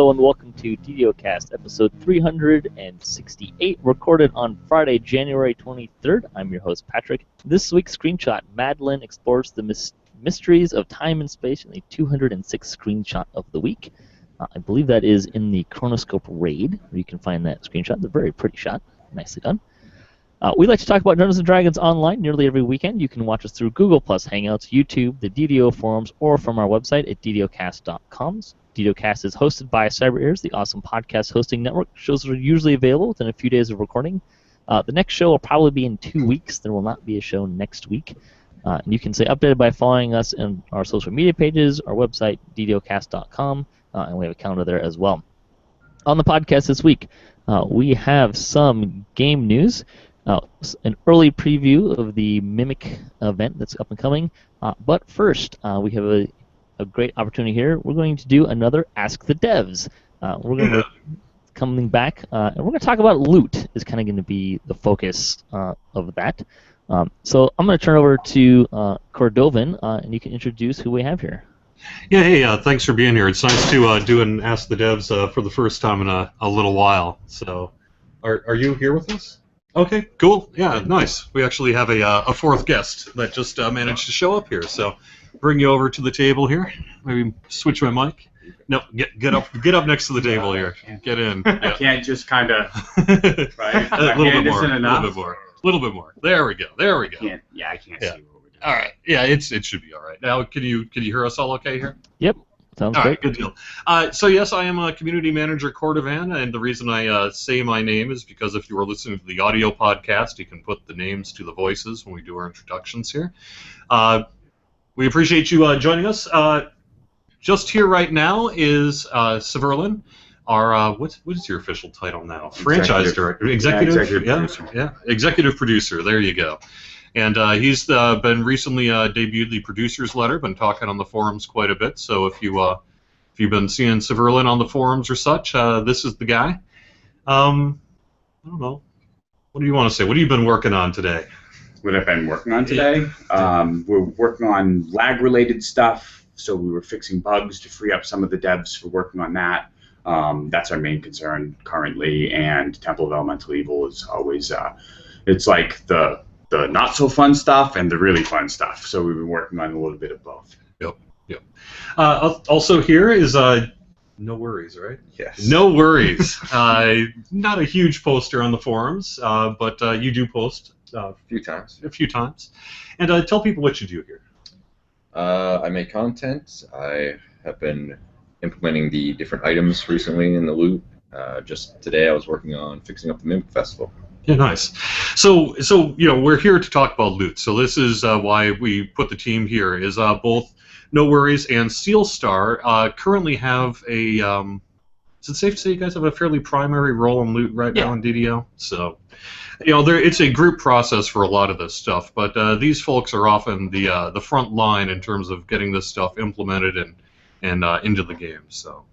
Hello and welcome to DDOCast, episode 368, recorded on Friday, January 23rd. I'm your host, Patrick. This week's screenshot, Madeline explores the mysteries of time and space in the 206th screenshot of the week. I believe that is in the Chronoscope raid, where you can find that screenshot. It's a very pretty shot. Nicely done. We like to talk about Dungeons & Dragons online nearly every weekend. You can watch us through Google+, Hangouts, YouTube, the DDO forums, or from our website at DDOcast.com. DDOcast is hosted by CyberEars, the awesome podcast hosting network. Shows are usually available within a few days of recording. The next show will probably be in 2 weeks. There will not be a show next week. And you can stay updated by following us on our social media pages, our website, DDOcast.com, and we have a calendar there as well. On the podcast this week, we have some game news. An early preview of the Mimic event that's up and coming. But first, we have a great opportunity here. We're going to do another Ask the Devs. We're going to coming back, and we're going to talk about loot. Is kind of going to be the focus of that. So I'm going to turn over to Cordovan, and you can introduce who we have here. Yeah, hey, thanks for being here. It's nice to do an Ask the Devs for the first time in a little while. So, are you here with us? Okay, cool. Yeah, nice. We actually have a fourth guest that just managed to show up here. So, bring you over to the table here. Maybe switch my mic. No, get up next to the table here. Get in. Yeah. I can't just kind of. Right. A little bit more. There we go. I can't see what we're doing. All right. Yeah, it should be all right. Now, can you hear us all okay here? Yep. Sounds all great. Right, good deal. So yes, I am a community manager, Cordovan, and the reason I say my name is because if you are listening to the audio podcast, you can put the names to the voices when we do our introductions here. We appreciate you joining us. Just here right now is Severlin, our what is your official title now? Franchise director, executive producer. Yeah, executive producer. There you go. And he's been recently debuted the producer's letter. Been talking on the forums quite a bit. So if you've been seeing Severlin on the forums or such, this is the guy. I don't know. What do you want to say? What have you been working on today? What I've been working on today? We're working on lag-related stuff. So we were fixing bugs to free up some of the devs for working on that. That's our main concern currently. And Temple of Elemental Evil is always it's like the not so fun stuff and the really fun stuff. So we've been working on a little bit of both. Yep. Also here is NoWorries, right? Yes. NoWorries. Not a huge poster on the forums, but you do post a few times. And tell people what you do here. I make content. I have been implementing the different items recently in the loot. Just today I was working on fixing up the Mimic Festival. Yeah, nice. So we're here to talk about loot. So this is why we put the team here. Is both NoWorries and Steelstar currently have a. Is it safe to say you guys have a fairly primary role in loot right now in DDO? So, it's a group process for a lot of this stuff. But these folks are often the front line in terms of getting this stuff implemented and into the game. So,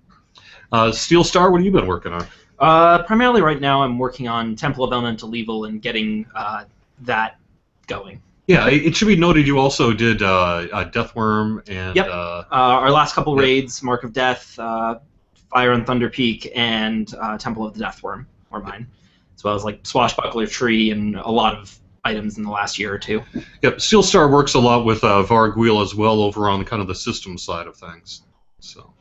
Steelstar, what have you been working on? Primarily right now I'm working on Temple of Elemental Evil and getting that going. Yeah, it should be noted you also did Deathworm and... Yep, our last couple raids, Mark of Death, Fire and Thunder Peak, and Temple of the Deathworm were mine. As well as like Swashbuckler Tree and a lot of items in the last year or two. Yep, Steelstar works a lot with Vargwheel as well over on kind of the system side of things. So...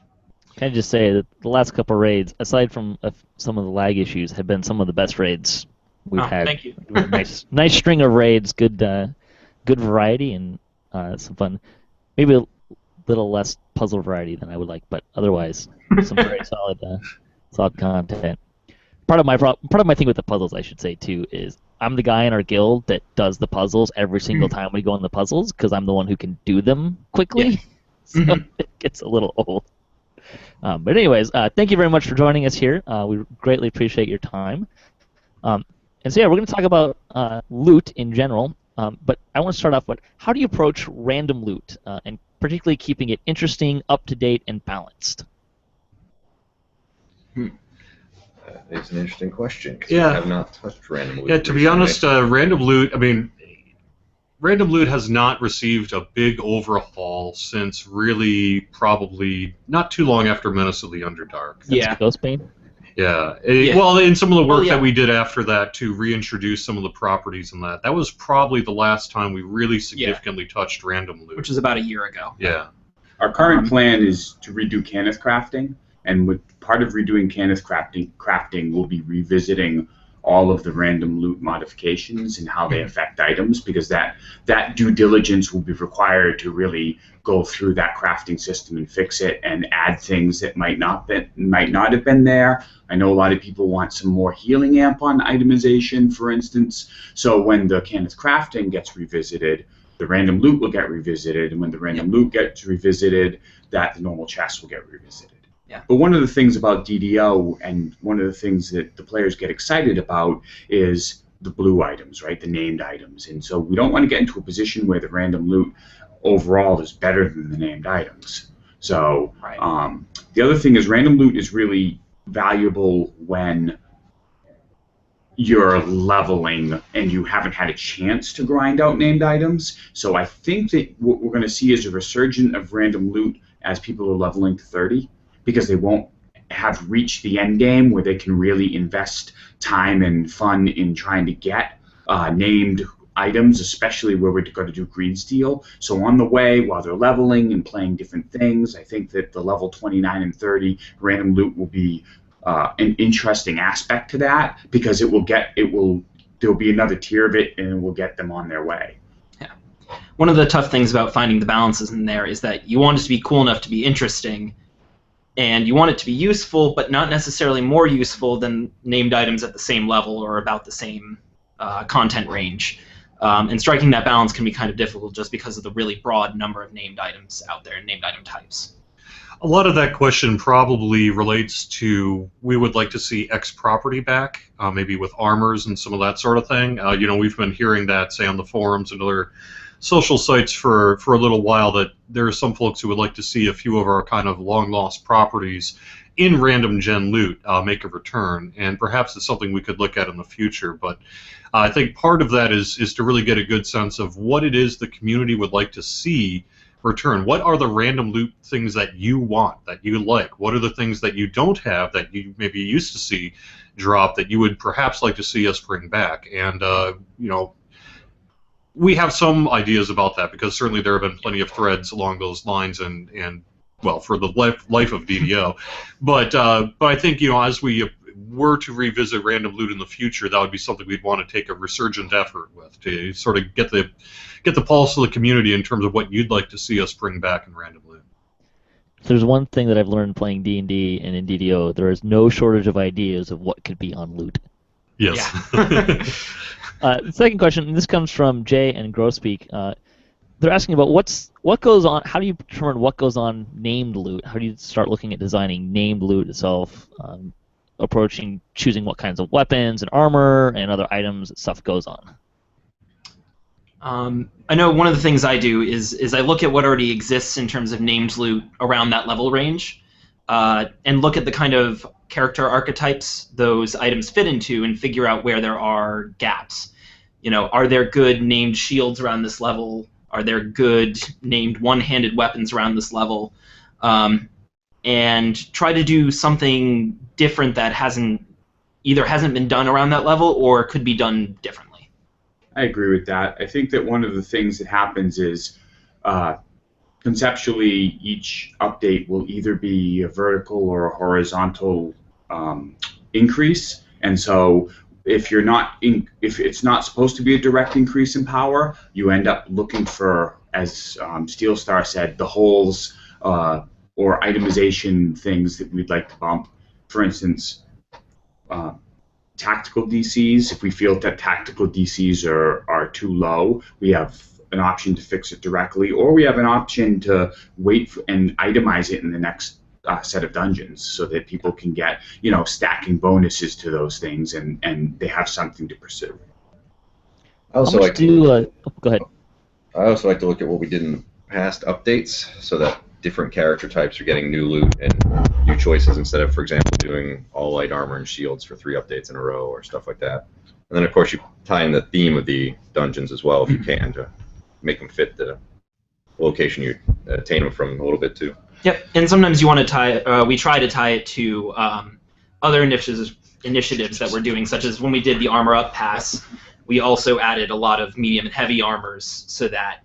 Can I just say that the last couple raids, aside from some of the lag issues, have been some of the best raids we've had. Thank you. nice string of raids, good variety, and some fun. Maybe a little less puzzle variety than I would like, but otherwise, some very solid content. Part of my thing with the puzzles, I should say too, is I'm the guy in our guild that does the puzzles every single time we go on the puzzles because I'm the one who can do them quickly. Yeah. So it gets a little old. But anyways, thank you very much for joining us here. We greatly appreciate your time. And so yeah, we're going to talk about loot in general. But I want to start off with how do you approach random loot, and particularly keeping it interesting, up to date, and balanced? It's an interesting question. 'Cause Yeah. I have not touched random loot. Yeah, to be honest, random loot. I mean, Random Loot has not received a big overhaul since really probably not too long after Menace of the Underdark. Yeah. Ghostbane? Yeah. Yeah. Well, in some of the work yeah. that we did after that to reintroduce some of the properties and that was probably the last time we really significantly touched Random Loot. Which was about a year ago. Yeah. Our current plan is to redo Canith crafting, and with part of redoing Canith crafting will be revisiting all of the random loot modifications and how they affect items, because that due diligence will be required to really go through that crafting system and fix it and add things that might not have been there. I know a lot of people want some more healing amp on itemization, for instance. So when the Canith crafting gets revisited, the random loot will get revisited, and when the random loot gets revisited, the normal chest will get revisited. Yeah. But one of the things about DDO, and one of the things that the players get excited about, is the blue items, right? The named items. And so we don't want to get into a position where the random loot overall is better than the named items. So the other thing is random loot is really valuable when you're leveling and you haven't had a chance to grind out named items. So I think that what we're going to see is a resurgence of random loot as people are leveling to 30, because they won't have reached the end game where they can really invest time and fun in trying to get named items, especially where we're going to do green steel. So on the way, while they're leveling and playing different things, I think that the level 29 and 30 random loot will be an interesting aspect to that, because there'll be another tier of it, and it will get them on their way. Yeah. One of the tough things about finding the balances in there is that you want it to be cool enough to be interesting, and you want it to be useful, but not necessarily more useful than named items at the same level or about the same content range. And striking that balance can be kind of difficult just because of the really broad number of named items out there and named item types. A lot of that question probably relates to, we would like to see X property back, maybe with armors and some of that sort of thing. We've been hearing that, say, on the forums and other social sites for a little while, that there are some folks who would like to see a few of our kind of long-lost properties in random gen loot make a return, and perhaps it's something we could look at in the future. But I think part of that is to really get a good sense of what it is the community would like to see return. What are the random loot things that you want, that you like? What are the things that you don't have that you maybe used to see drop that you would perhaps like to see us bring back? And we have some ideas about that, because certainly there have been plenty of threads along those lines, and well, for the life of DDO. But I think, as we were to revisit random loot in the future, that would be something we'd want to take a resurgent effort with, to sort of get the pulse of the community in terms of what you'd like to see us bring back in random loot. If there's one thing that I've learned playing D&D and in DDO, there is no shortage of ideas of what could be on loot. Yes. Yeah. The second question, and this comes from Jay and Grospeak. They're asking about what goes on. How do you determine what goes on named loot? How do you start looking at designing named loot itself? Choosing what kinds of weapons and armor and other items that stuff goes on. I know one of the things I do is I look at what already exists in terms of named loot around that level range, and look at the kind of character archetypes those items fit into, and figure out where there are gaps. Are there good named shields around this level? Are there good named one-handed weapons around this level? And try to do something different that either hasn't been done around that level or could be done differently. I agree with that. I think that one of the things that happens is conceptually each update will either be a vertical or a horizontal increase, and so if it's not supposed to be a direct increase in power, you end up looking for, as Steelstar said, the holes or itemization things that we'd like to bump. For instance, tactical DCs. If we feel that tactical DCs are too low, we have an option to fix it directly, or we have an option to wait and itemize it in the next set of dungeons, so that people can get stacking bonuses to those things, and they have something to pursue. I also like go ahead. I also like to look at what we did in past updates, so that different character types are getting new loot and new choices, instead of, for example, doing all light armor and shields for 3 updates in a row or stuff like that. And then, of course, you tie in the theme of the dungeons as well, if you can, to make them fit the location you attain them from a little bit too. Yep, and sometimes you want to tie. We try to tie it to other initiatives that we're doing, such as when we did the Armor Up Pass. We also added a lot of medium and heavy armors so that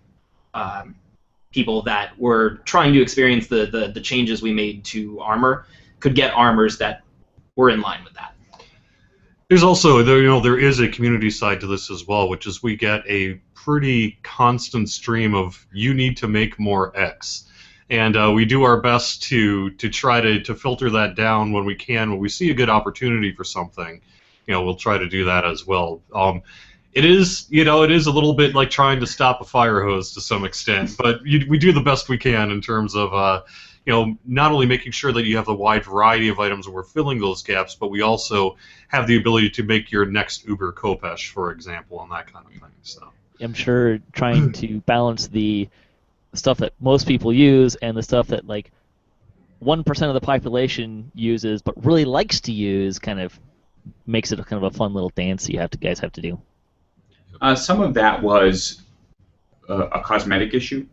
people that were trying to experience the changes we made to armor could get armors that were in line with that. There's also, there is a community side to this as well, which is we get a pretty constant stream of you need to make more X. And we do our best to try to filter that down when we can. When we see a good opportunity for something, we'll try to do that as well. It is a little bit like trying to stop a fire hose to some extent, but we do the best we can in terms of not only making sure that you have the wide variety of items and we're filling those gaps, but we also have the ability to make your next Uber Kopesh, for example, and that kind of thing. So I'm sure trying to balance the stuff that most people use and the stuff that like 1% of the population uses but really likes to use kind of makes it kind of a fun little dance you guys have to do. Some of that was a cosmetic issue.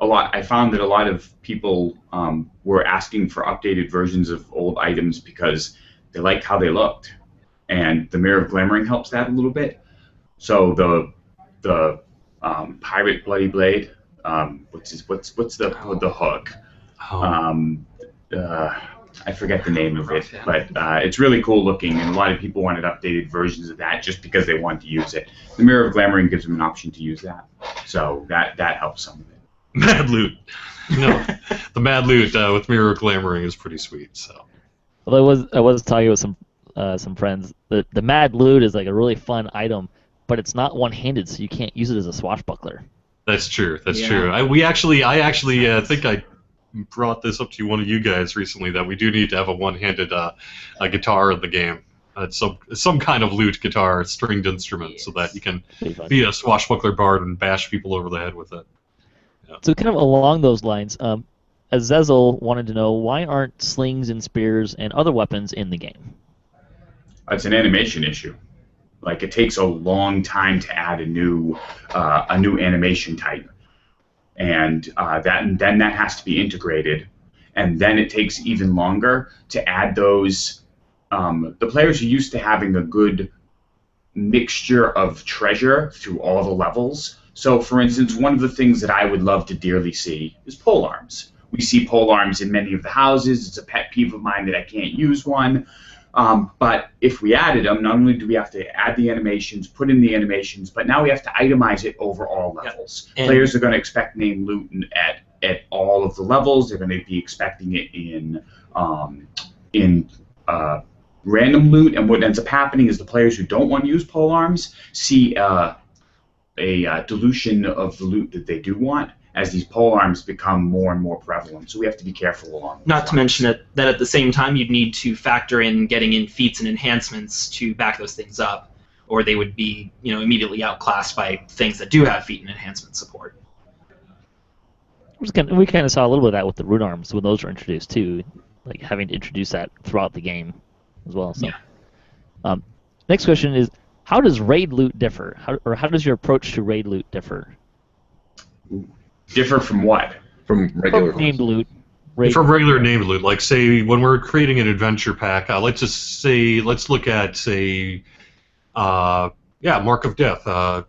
I found that a lot of people were asking for updated versions of old items because they liked how they looked, and the Mirror of Glimmering helps that a little bit. So the Pirate Bloody Blade, what's the hook? I forget the name of it, but it's really cool looking, and a lot of people wanted updated versions of that just because they wanted to use it. The Mirror of Glimmering gives them an option to use that, so that helps some of it. Mad Loot. No, the Mad Loot with Mirror Glamoring is pretty sweet. So, well, I was talking with some friends. The Mad Loot is like a really fun item, but it's not one-handed, so you can't use it as a swashbuckler. That's true. That's true. I actually think I brought this up to one of you guys recently that we do need to have a one-handed guitar in the game. Some kind of lute guitar, stringed instrument, so that you can be a swashbuckler bard and bash people over the head with it. So kind of along those lines, Azazel wanted to know, why aren't slings and spears and other weapons in the game? It's an animation issue. Like, it takes a long time to add a new animation type, and then that has to be integrated, and then it takes even longer to add those. The players are used to having a good mixture of treasure through all the levels. So, for instance, one of the things that I would love to dearly see is polearms. We see polearms in many of the houses. It's a pet peeve of mine that I can't use one. But if we added them, not only do we have to add the animations, put in the animations, but now we have to itemize it over all levels. Yep. Players are going to expect named loot at all of the levels. They're going to be expecting it in random loot, and what ends up happening is the players who don't want to use polearms see a dilution of the loot that they do want as these polearms become more and more prevalent. So we have to be careful along. Not to mention that at the same time you'd need to factor in getting in feats and enhancements to back those things up, or they would be immediately outclassed by things that do have feat and enhancement support. We kind of saw a little bit of that with the root arms when those were introduced too, like having to introduce that throughout the game as well. So, yeah. Next question is, how does raid loot differ? How does your approach to raid loot differ? Differ from what? From regular named loot. From regular named loot, like say when we're creating an adventure pack, let's look at Mark of Death.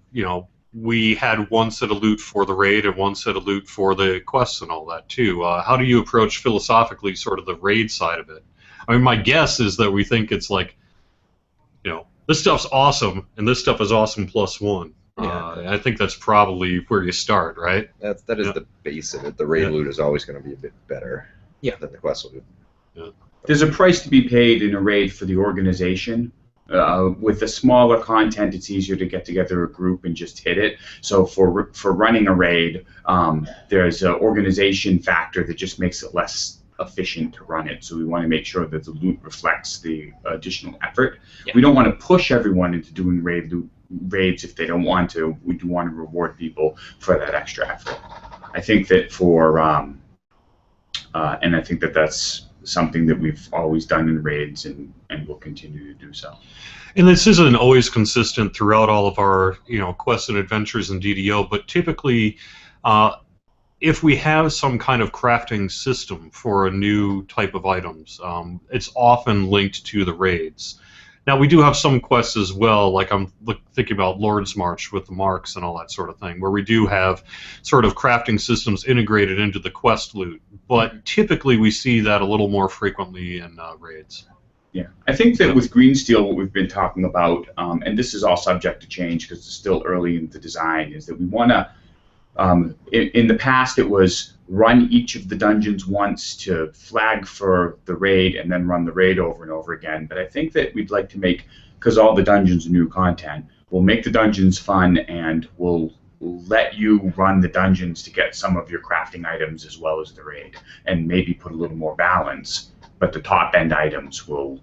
We had one set of loot for the raid and one set of loot for the quests and all that too. How do you approach philosophically sort of the raid side of it? I mean, my guess is that we think it's like, this stuff's awesome, and this stuff is awesome plus one. Yeah, I think that's probably where you start, right? That is the base of it. The raid loot is always going to be a bit better than the quest loot. Yeah. There's a price to be paid in a raid for the organization. With the smaller content, it's easier to get together a group and just hit it. So for running a raid, there's an organization factor that just makes it less efficient to run it. So we want to make sure that the loot reflects the additional effort. Yeah. We don't want to push everyone into doing raids if they don't want to. We do want to reward people for that extra effort. I think that and I think that that's something that we've always done in raids and will continue to do so. And this isn't always consistent throughout all of our, quests and adventures in DDO, but typically, if we have some kind of crafting system for a new type of items, it's often linked to the raids. Now, we do have some quests as well, like I'm thinking about Lord's March with the marks and all that sort of thing, where we do have sort of crafting systems integrated into the quest loot, but typically we see that a little more frequently in raids. Yeah, I think that with Green Steel, what we've been talking about, and this is all subject to change because it's still early in the design, is that we want to, in the past it was run each of the dungeons once to flag for the raid and then run the raid over and over again. But I think that we'd like to make, because all the dungeons are new content, we'll make the dungeons fun and we'll let you run the dungeons to get some of your crafting items as well as the raid, and maybe put a little more balance. But the top end items will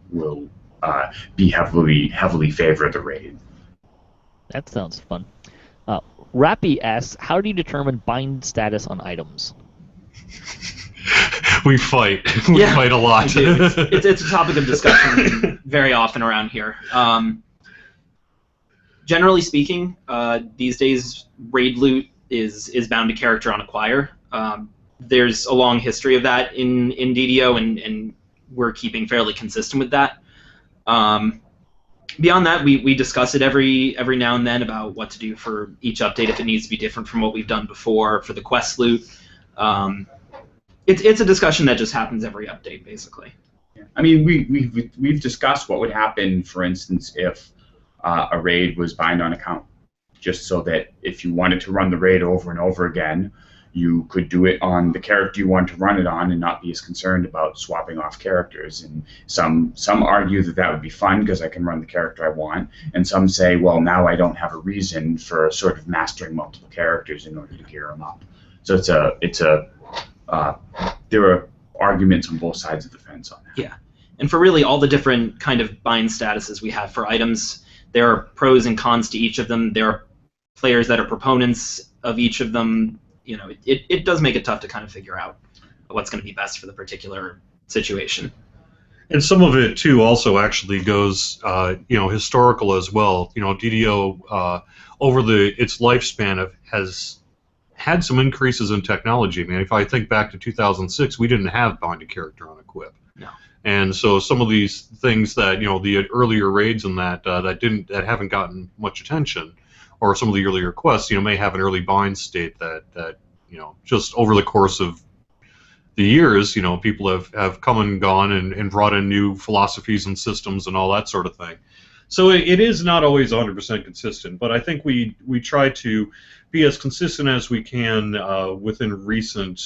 be heavily favor the raid. That sounds fun. Rappy asks, how do you determine bind status on items? We fight. We fight a lot. It's a topic of discussion very often around here. Generally speaking, these days raid loot is bound to character on acquire. There's a long history of that in DDO, and we're keeping fairly consistent with that. Beyond that, we discuss it every now and then about what to do for each update if it needs to be different from what we've done before for the quest loot. It's a discussion that just happens every update, basically. Yeah. I mean, we've discussed what would happen, for instance, if a raid was bind on account, just so that if you wanted to run the raid over and over again, you could do it on the character you want to run it on and not be as concerned about swapping off characters. And some argue that would be fun because I can run the character I want, and some say, well, now I don't have a reason for sort of mastering multiple characters in order to gear them up. So there are arguments on both sides of the fence on that. Yeah, and for really all the different kind of bind statuses we have for items, there are pros and cons to each of them. There are players that are proponents of each of them. It does make it tough to kind of figure out what's going to be best for the particular situation. And some of it too also actually goes, historical as well. DDO over its lifespan has had some increases in technology. I mean, if I think back to 2006, we didn't have bind a character on equip. No. And so some of these things that the earlier raids and that haven't gotten much attention, or some of the earlier quests, may have an early bind state that just over the course of the years, people have come and gone and brought in new philosophies and systems and all that sort of thing. So it is not always 100% consistent, but I think we try to be as consistent as we can within a recent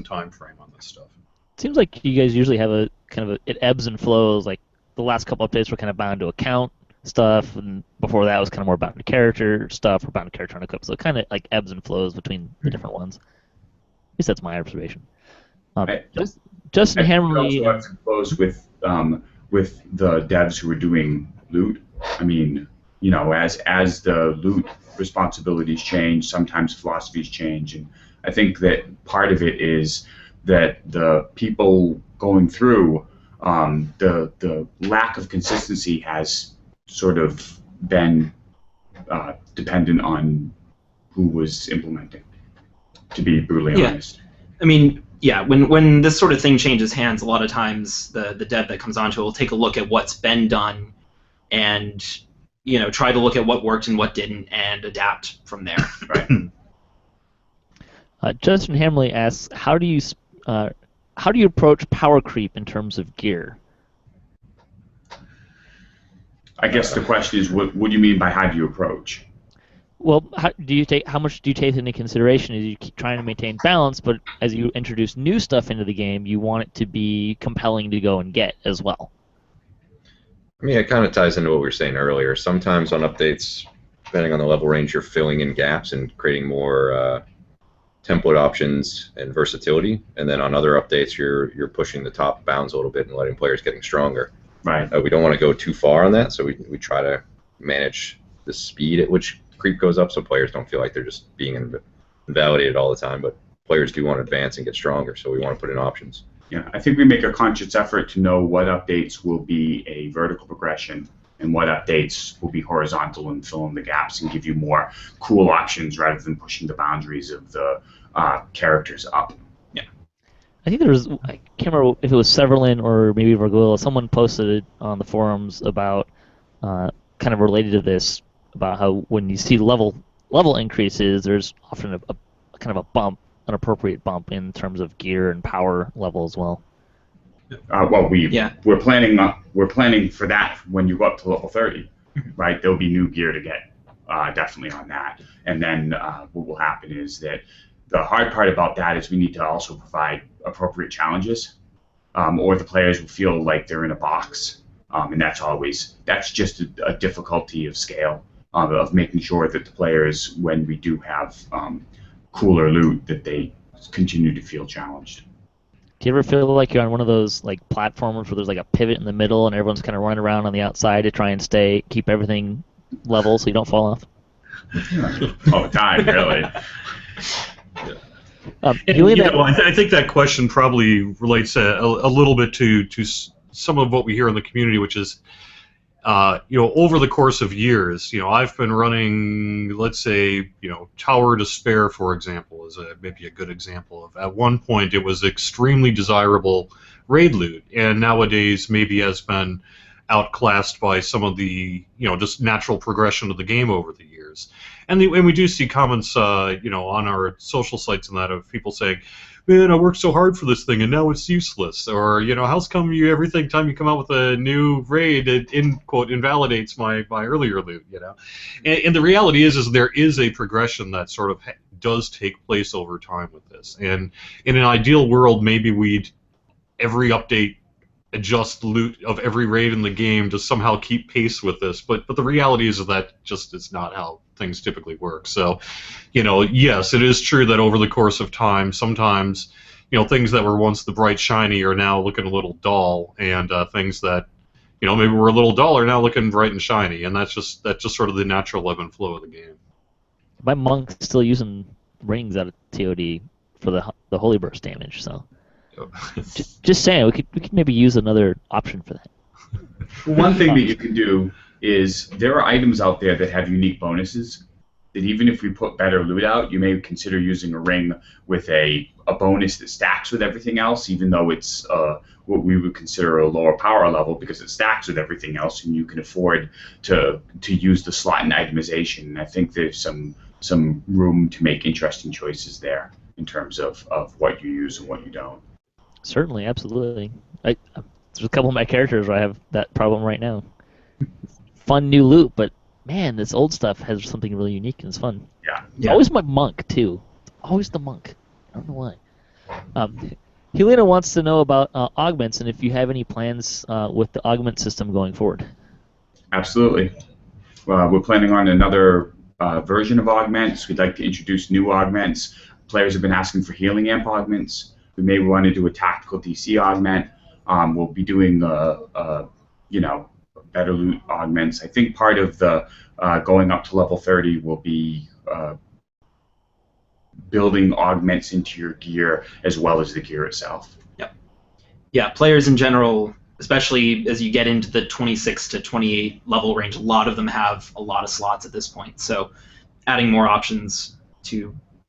time frame on this stuff. It seems like you guys usually have a kind of it ebbs and flows. Like the last couple updates were kind of bound to account stuff, and before that was kind of more bound to character stuff or bound to character on equip. So it kind of like ebbs and flows between the different ones. At least that's my observation. Justin Hammerly also ebbs and flows with the devs who are doing loot. I mean, as the loot responsibilities change, sometimes philosophies change, and I think that part of it is that the people going through the lack of consistency has sort of been dependent on who was implementing, to be brutally honest. I mean, when this sort of thing changes hands, a lot of times the dev that comes onto it will take a look at what's been done and try to look at what worked and what didn't and adapt from there. Right. Justin Hamley asks, how do you approach power creep in terms of gear? I guess the question is, what do you mean by how do you approach? Well, how much do you take into consideration? Is you keep trying to maintain balance, but as you introduce new stuff into the game, you want it to be compelling to go and get as well. I mean, it kind of ties into what we were saying earlier. Sometimes on updates, depending on the level range, you're filling in gaps and creating more template options and versatility. And then on other updates, you're pushing the top bounds a little bit and letting players getting stronger. Right. We don't want to go too far on that, so we try to manage the speed at which creep goes up so players don't feel like they're just being invalidated all the time. But players do want to advance and get stronger, so we want to put in options. Yeah, I think we make a conscious effort to know what updates will be a vertical progression and what updates will be horizontal and fill in the gaps and give you more cool options rather than pushing the boundaries of the characters up. Yeah. I think I can't remember if it was Severlin or maybe Vergula. Someone posted it on the forums about kind of related to this, about how when you see level increases, there's often a kind of a bump, an appropriate bump in terms of gear and power level as well. We're planning for that when you go up to level 30, right? There'll be new gear to get, definitely on that. And then what will happen is that the hard part about that is we need to also provide appropriate challenges, or the players will feel like they're in a box, and that's just a difficulty of scale, of making sure that the players, when we do have cooler loot, that they continue to feel challenged. Do you ever feel like you're on one of those like platformers where there's like a pivot in the middle and everyone's kind of running around on the outside to try and keep everything level so you don't fall off? All the time, really. I think that question probably relates a little bit to some of what we hear in the community, which is, over the course of years, I've been running, let's say, Tower Despair, for example, is maybe a good example of. At one point, it was extremely desirable raid loot, and nowadays maybe has been outclassed by some of the, just natural progression of the game over the years. And we do see comments, on our social sites and that of people saying, man, I worked so hard for this thing and now it's useless. Or, how's come every time you come out with a new raid, it, quote, invalidates my earlier loot, And the reality is there is a progression that sort of does take place over time with this. And in an ideal world, maybe we'd, every update, adjust loot of every raid in the game to somehow keep pace with this, but the reality is that just is not how things typically work. So, yes, it is true that over the course of time, sometimes, things that were once the bright shiny are now looking a little dull, and things that, maybe were a little dull are now looking bright and shiny, and that's just sort of the natural ebb and flow of the game. My monk's still using rings out of TOD for the holy burst damage, so. Just saying, we could maybe use another option for that. One thing that you can do is there are items out there that have unique bonuses that even if we put better loot out, you may consider using a ring with a bonus that stacks with everything else, even though it's what we would consider a lower power level because it stacks with everything else, and you can afford to use the slot and itemization. And I think there's some room to make interesting choices there in terms of what you use and what you don't. Certainly, absolutely. There's a couple of my characters where I have that problem right now. Fun new loot, but man, this old stuff has something really unique and it's fun. Yeah. Always my monk too. Always the monk. I don't know why. Helena wants to know about augments and if you have any plans with the augment system going forward. Absolutely. We're planning on another version of augments. We'd like to introduce new augments. Players have been asking for healing amp augments. We may want to do a tactical DC augment. We'll be doing, better loot augments. I think part of the going up to level 30 will be building augments into your gear as well as the gear itself. Yep. Yeah, players in general, especially as you get into the 26 to 28 level range, a lot of them have a lot of slots at this point. So adding more options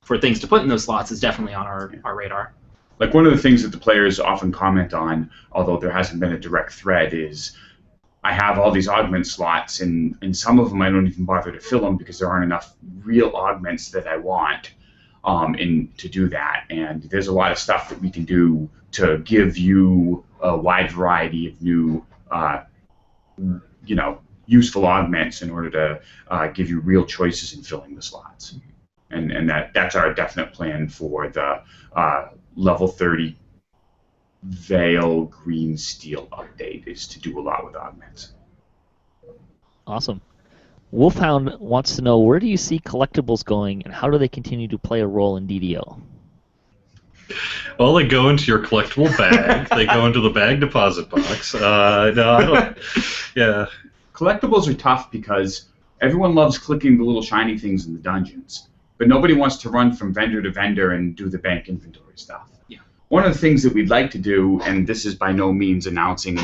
for things to put in those slots is definitely on our radar. Like one of the things that the players often comment on, although there hasn't been a direct thread, is I have all these augment slots, and some of them I don't even bother to fill them because there aren't enough real augments that I want to do that. And there's a lot of stuff that we can do to give you a wide variety of new, useful augments in order to give you real choices in filling the slots. And that's our definite plan for the level 30 Veil Green Steel update, is to do a lot with augments. Awesome. Wolfhound wants to know, where do you see collectibles going and how do they continue to play a role in DDO? Well, they go into your collectible bag. They go into the bag deposit box. No, I don't. Yeah. Collectibles are tough because everyone loves clicking the little shiny things in the dungeons, but nobody wants to run from vendor to vendor and do the bank inventory stuff. Yeah. one of the things that we'd like to do, and this is by no means announcing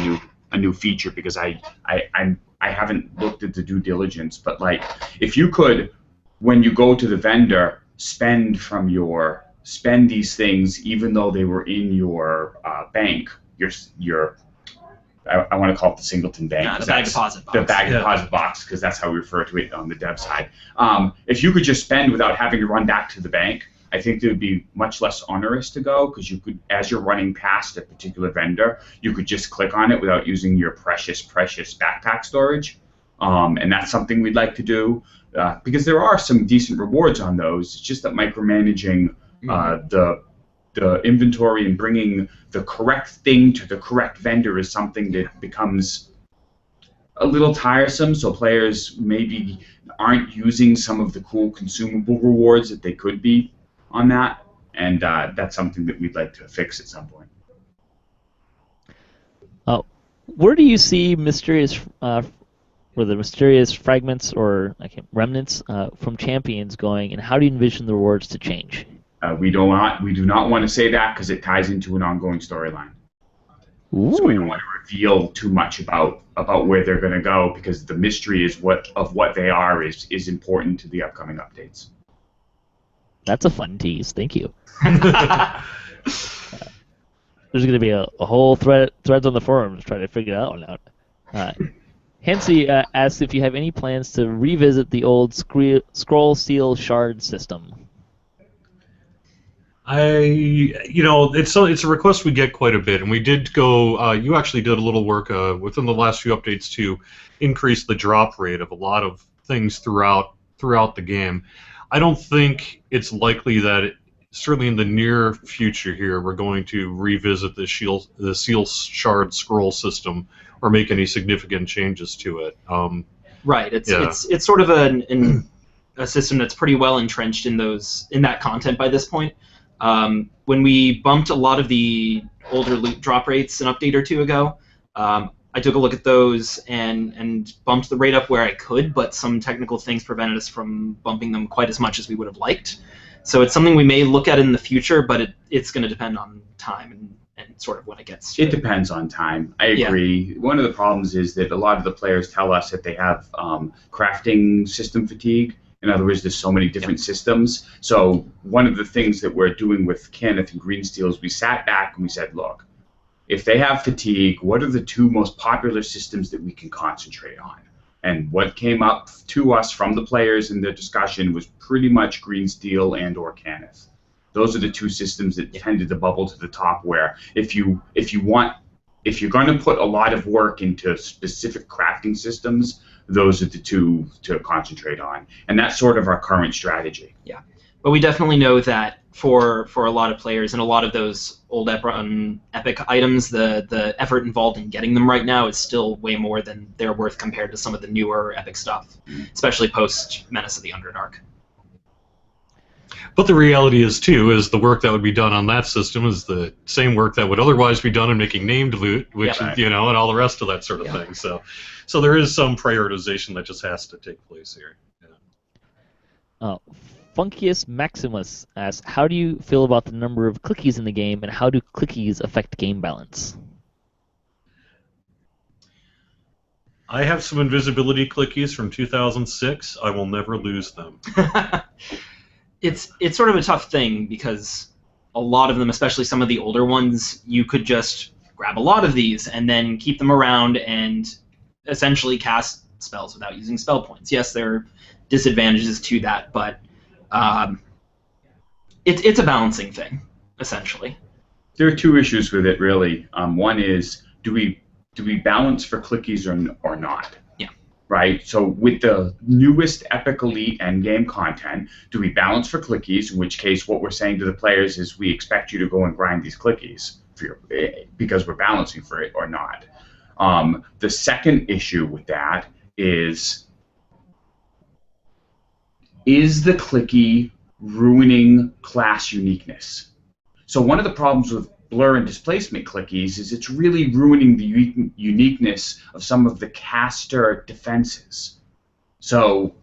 a new feature because I haven't looked at the due diligence, but like if you could, when you go to the vendor, spend these things even though they were in your bank, I want to call it the singleton bank. Yeah, the bag deposit box. The bag deposit box, because that's how we refer to it on the dev side. If you could just spend without having to run back to the bank, I think it would be much less onerous to go, because you could, as you're running past a particular vendor, you could just click on it without using your precious backpack storage. And that's something we'd like to do, because there are some decent rewards on those. It's just that micromanaging the inventory and bringing the correct thing to the correct vendor is something that becomes a little tiresome, so players maybe aren't using some of the cool consumable rewards that they could be on that, and that's something that we'd like to fix at some point. Where do you see mysterious fragments or remnants from champions going, and how do you envision the rewards to change? We do not want to say that because it ties into an ongoing storyline. So we don't want to reveal too much about where they're going to go, because the mystery of what they are is important to the upcoming updates. That's a fun tease. Thank you. There's going to be a whole threads on the forums trying to figure that one out. Hansi asks if you have any plans to revisit the old scroll seal shard system. It's a request we get quite a bit, and we did go. You actually did a little work within the last few updates to increase the drop rate of a lot of things throughout the game. I don't think it's likely that, certainly in the near future here, we're going to revisit the seal shard scroll system or make any significant changes to it. Right. It's sort of a system that's pretty well entrenched in that content by this point. When we bumped a lot of the older loot drop rates an update or two ago, I took a look at those and bumped the rate up where I could, but some technical things prevented us from bumping them quite as much as we would have liked. So it's something we may look at in the future, but it's going to depend on time and sort of when it gets. It depends on time. I agree. Yeah. One of the problems is that a lot of the players tell us that they have crafting system fatigue. In other words, there's so many different systems. So one of the things that we're doing with Kenneth and Greensteel is we sat back and we said, look, if they have fatigue, what are the two most popular systems that we can concentrate on? And what came up to us from the players in the discussion was pretty much Greensteel and or Kenneth. Those are the two systems that tended to bubble to the top, where if you're going to put a lot of work into specific crafting systems, those are the two to concentrate on. And that's sort of our current strategy. Yeah. But we definitely know that for a lot of players and a lot of those old epic items, the effort involved in getting them right now is still way more than they're worth compared to some of the newer epic stuff, especially post Menace of the Underdark. But the reality is, too, is the work that would be done on that system is the same work that would otherwise be done in making named loot, which and all the rest of that sort of thing. So there is some prioritization that just has to take place here. Yeah. Funkius Maximus asks, how do you feel about the number of clickies in the game, and how do clickies affect game balance? I have some invisibility clickies from 2006. I will never lose them. It's sort of a tough thing, because a lot of them, especially some of the older ones, you could just grab a lot of these and then keep them around and essentially cast spells without using spell points. Yes, there are disadvantages to that, but it's a balancing thing, essentially. There are two issues with it, really. One is, do we balance for clickies or not? Yeah. Right? So with the newest Epic Elite endgame content, do we balance for clickies, in which case what we're saying to the players is we expect you to go and grind these clickies because we're balancing for it, or not? The second issue with that is the clicky ruining class uniqueness? So one of the problems with blur and displacement clickies is it's really ruining the uniqueness of some of the caster defenses. So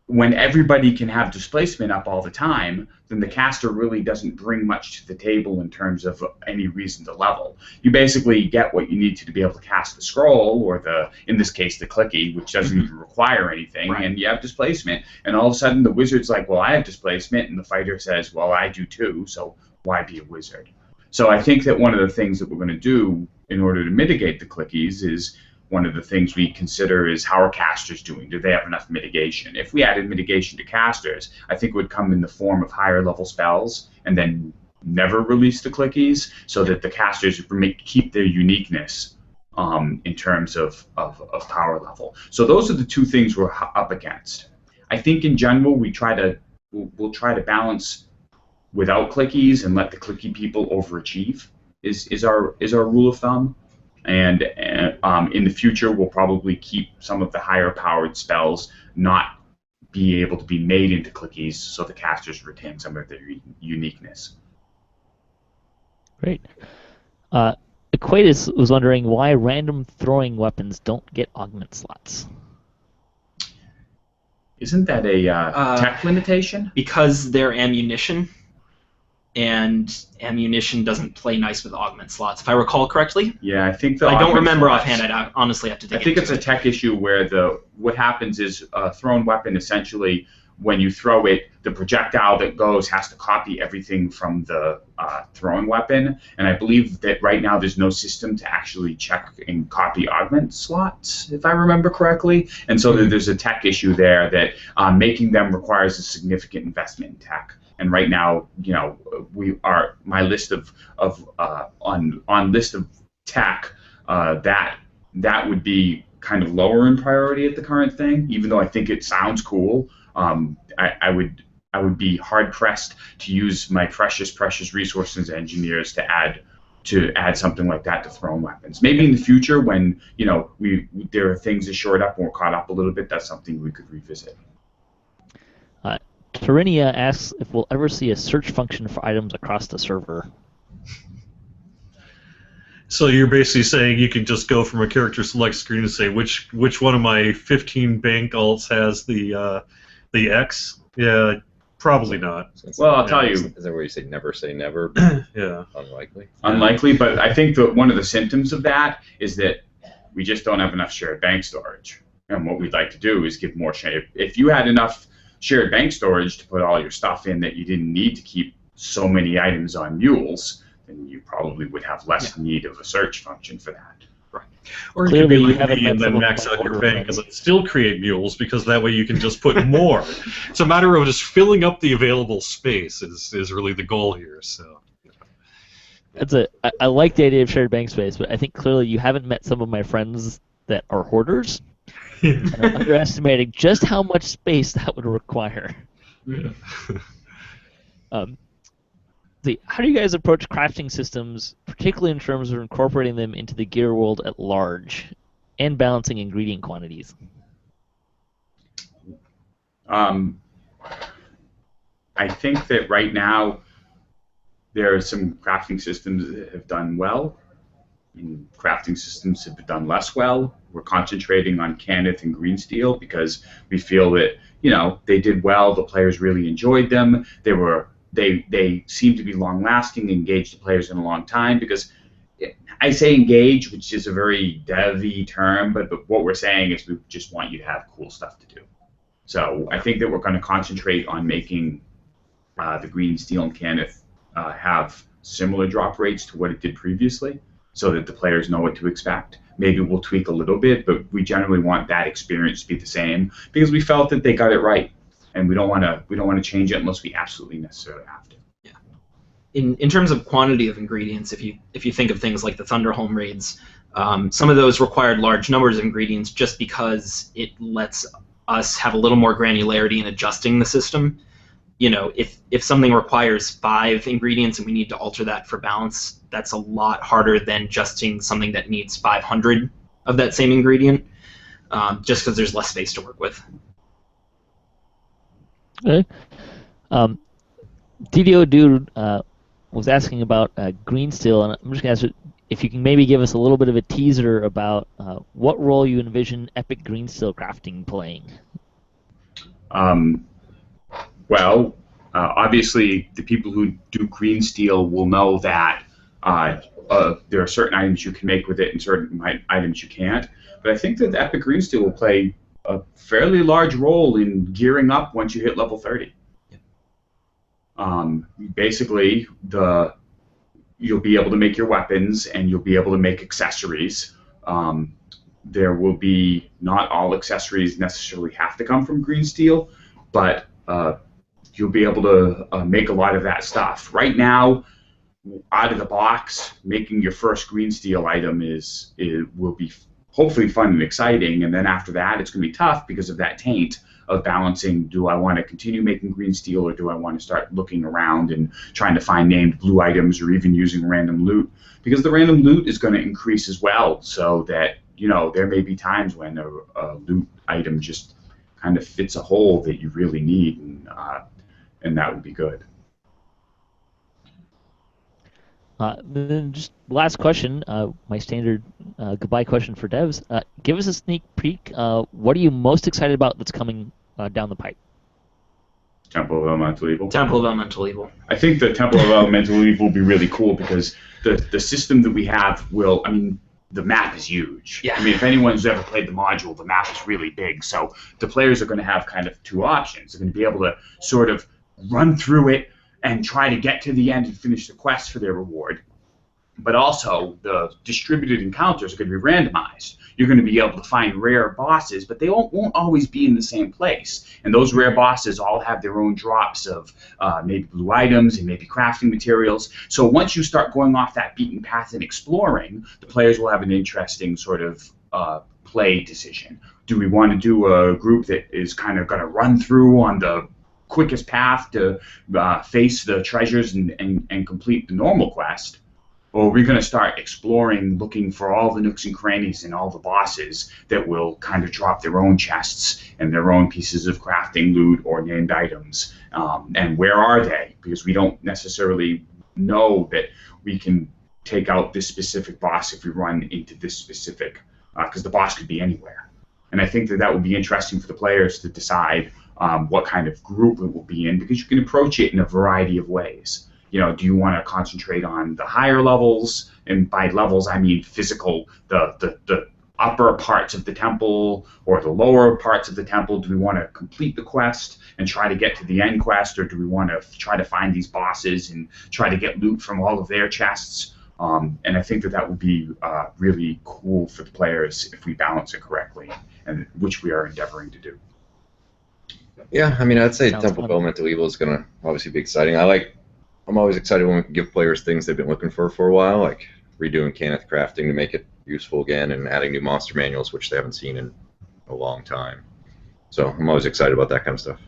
when everybody can have displacement up all the time, then the caster really doesn't bring much to the table in terms of any reason to level. You basically get what you need to be able to cast the scroll, or in this case, the clicky, which doesn't even require anything, Right. and you have displacement. And all of a sudden, the wizard's like, well, I have displacement, and the fighter says, well, I do too, so why be a wizard? So I think that one of the things that we're going to do in order to mitigate the clickies is, one of the things we consider is, how are casters doing? Do they have enough mitigation? If we added mitigation to casters, I think it would come in the form of higher level spells, and then never release the clickies, so that the casters keep their uniqueness in terms of power level. So those are the two things we're up against. I think in general we'll try to balance without clickies and let the clicky people overachieve is our rule of thumb. And in the future, we'll probably keep some of the higher powered spells not be able to be made into clickies, so the casters retain some of their uniqueness. Great. Aquatus was wondering why random throwing weapons don't get augment slots. Isn't that a tech limitation? Because they're ammunition, and ammunition doesn't play nice with augment slots, if I recall correctly. Yeah, I think I don't remember offhand. I'd honestly have to dig I think into it's a tech issue where what happens is a thrown weapon, essentially, when you throw it, the projectile that goes has to copy everything from the thrown weapon. And I believe that right now there's no system to actually check and copy augment slots, if I remember correctly. And so there's a tech issue there that making them requires a significant investment in tech. And right now, my list on list of tech, that would be kind of lower in priority at the current thing, even though I think it sounds cool. I would be hard pressed to use my precious resources engineers to add something like that to thrown weapons. Maybe in the future, when there are things that shored up and we're caught up a little bit, that's something we could revisit. Terinia asks if we'll ever see a search function for items across the server. So you're basically saying you can just go from a character select screen and say which one of my 15 bank alts has the X? Yeah, probably not. Well, I'll tell you. Is that where you say never? Yeah. Unlikely. Unlikely, but I think that one of the symptoms of that is that we just don't have enough shared bank storage. And what we'd like to do is give more shared. If you had enough shared bank storage to put all your stuff in that you didn't need to keep so many items on mules, then you probably would have less need of a search function for that. Right. Or you Clearly, you could be haven't lazy met and then some of max my out your older bank friends. and then still create mules, because that way you can just put more. It's a matter of just filling up the available space is really the goal here. So. I like the idea of shared bank space, but I think clearly you haven't met some of my friends that are hoarders, and are underestimating just how much space that would require. Yeah. How do you guys approach crafting systems, particularly in terms of incorporating them into the gear world at large and balancing ingredient quantities? I think that right now there are some crafting systems that have done well, and crafting systems have done less well. We're concentrating on Cannith and Green Steel because we feel that they did well. The players really enjoyed them. They seem to be long-lasting, engage the players in a long time, because I say engage, which is a very dev-y term, but what we're saying is we just want you to have cool stuff to do. So I think that we're going to concentrate on making the Green Steel and Cannith have similar drop rates to what it did previously, so that the players know what to expect. Maybe we'll tweak a little bit, but we generally want that experience to be the same, because we felt that they got it right. And we don't want to change it unless we absolutely necessarily have to. Yeah. In terms of quantity of ingredients, if you think of things like the Thunderholm raids, some of those required large numbers of ingredients just because it lets us have a little more granularity in adjusting the system. If something requires 5 ingredients and we need to alter that for balance, that's a lot harder than adjusting something that needs 500 of that same ingredient, just because there's less space to work with. Okay. DDO Dude was asking about Green Steel, and I'm just going to ask if you can maybe give us a little bit of a teaser about what role you envision Epic Green Steel crafting playing. Well, obviously, the people who do green steel will know that there are certain items you can make with it and certain items you can't. But I think that Epic Green Steel will play a fairly large role in gearing up once you hit level 30. Basically, you'll be able to make your weapons and you'll be able to make accessories. There will be, not all accessories necessarily have to come from green steel, but you'll be able to make a lot of that stuff. Right now, out of the box, making your first green steel item will be hopefully fun and exciting, and then after that it's going to be tough because of that taint of balancing, do I want to continue making green steel or do I want to start looking around and trying to find named blue items or even using random loot, because the random loot is going to increase as well, so that there may be times when a loot item just kind of fits a hole that you really need, and that would be good. Then just last question, my standard goodbye question for devs. Give us a sneak peek. What are you most excited about that's coming down the pipe? Temple of Elemental Evil. Temple of Elemental Evil. I think the Temple of Elemental Evil will be really cool because the system that we have will, the map is huge. Yeah. If anyone's ever played the module, the map is really big. So the players are going to have kind of two options. They're going to be able to sort of run through it and try to get to the end and finish the quest for their reward. But also, the distributed encounters are going to be randomized. You're going to be able to find rare bosses, but they won't always be in the same place. And those rare bosses all have their own drops of maybe blue items and maybe crafting materials. So once you start going off that beaten path and exploring, the players will have an interesting sort of play decision. Do we want to do a group that is kind of going to run through on the quickest path to face the treasures and complete the normal quest? Or we're going to start exploring, looking for all the nooks and crannies and all the bosses that will kind of drop their own chests and their own pieces of crafting loot or named items. And where are they? Because we don't necessarily know that we can take out this specific boss if we run into this specific, because the boss could be anywhere. And I think that would be interesting for the players to decide what kind of group it will be in, because you can approach it in a variety of ways. Do you want to concentrate on the higher levels? And by levels, I mean physical, the upper parts of the temple or the lower parts of the temple. Do we want to complete the quest and try to get to the end quest, or do we want to try to find these bosses and try to get loot from all of their chests? And I think that would be really cool for the players if we balance it correctly, and which we are endeavoring to do. Yeah, I'd say Sounds Temple of fun. Elemental Evil is going to obviously be exciting. I'm always excited when we can give players things they've been looking for a while, like redoing Cannith crafting to make it useful again and adding new monster manuals, which they haven't seen in a long time. So I'm always excited about that kind of stuff.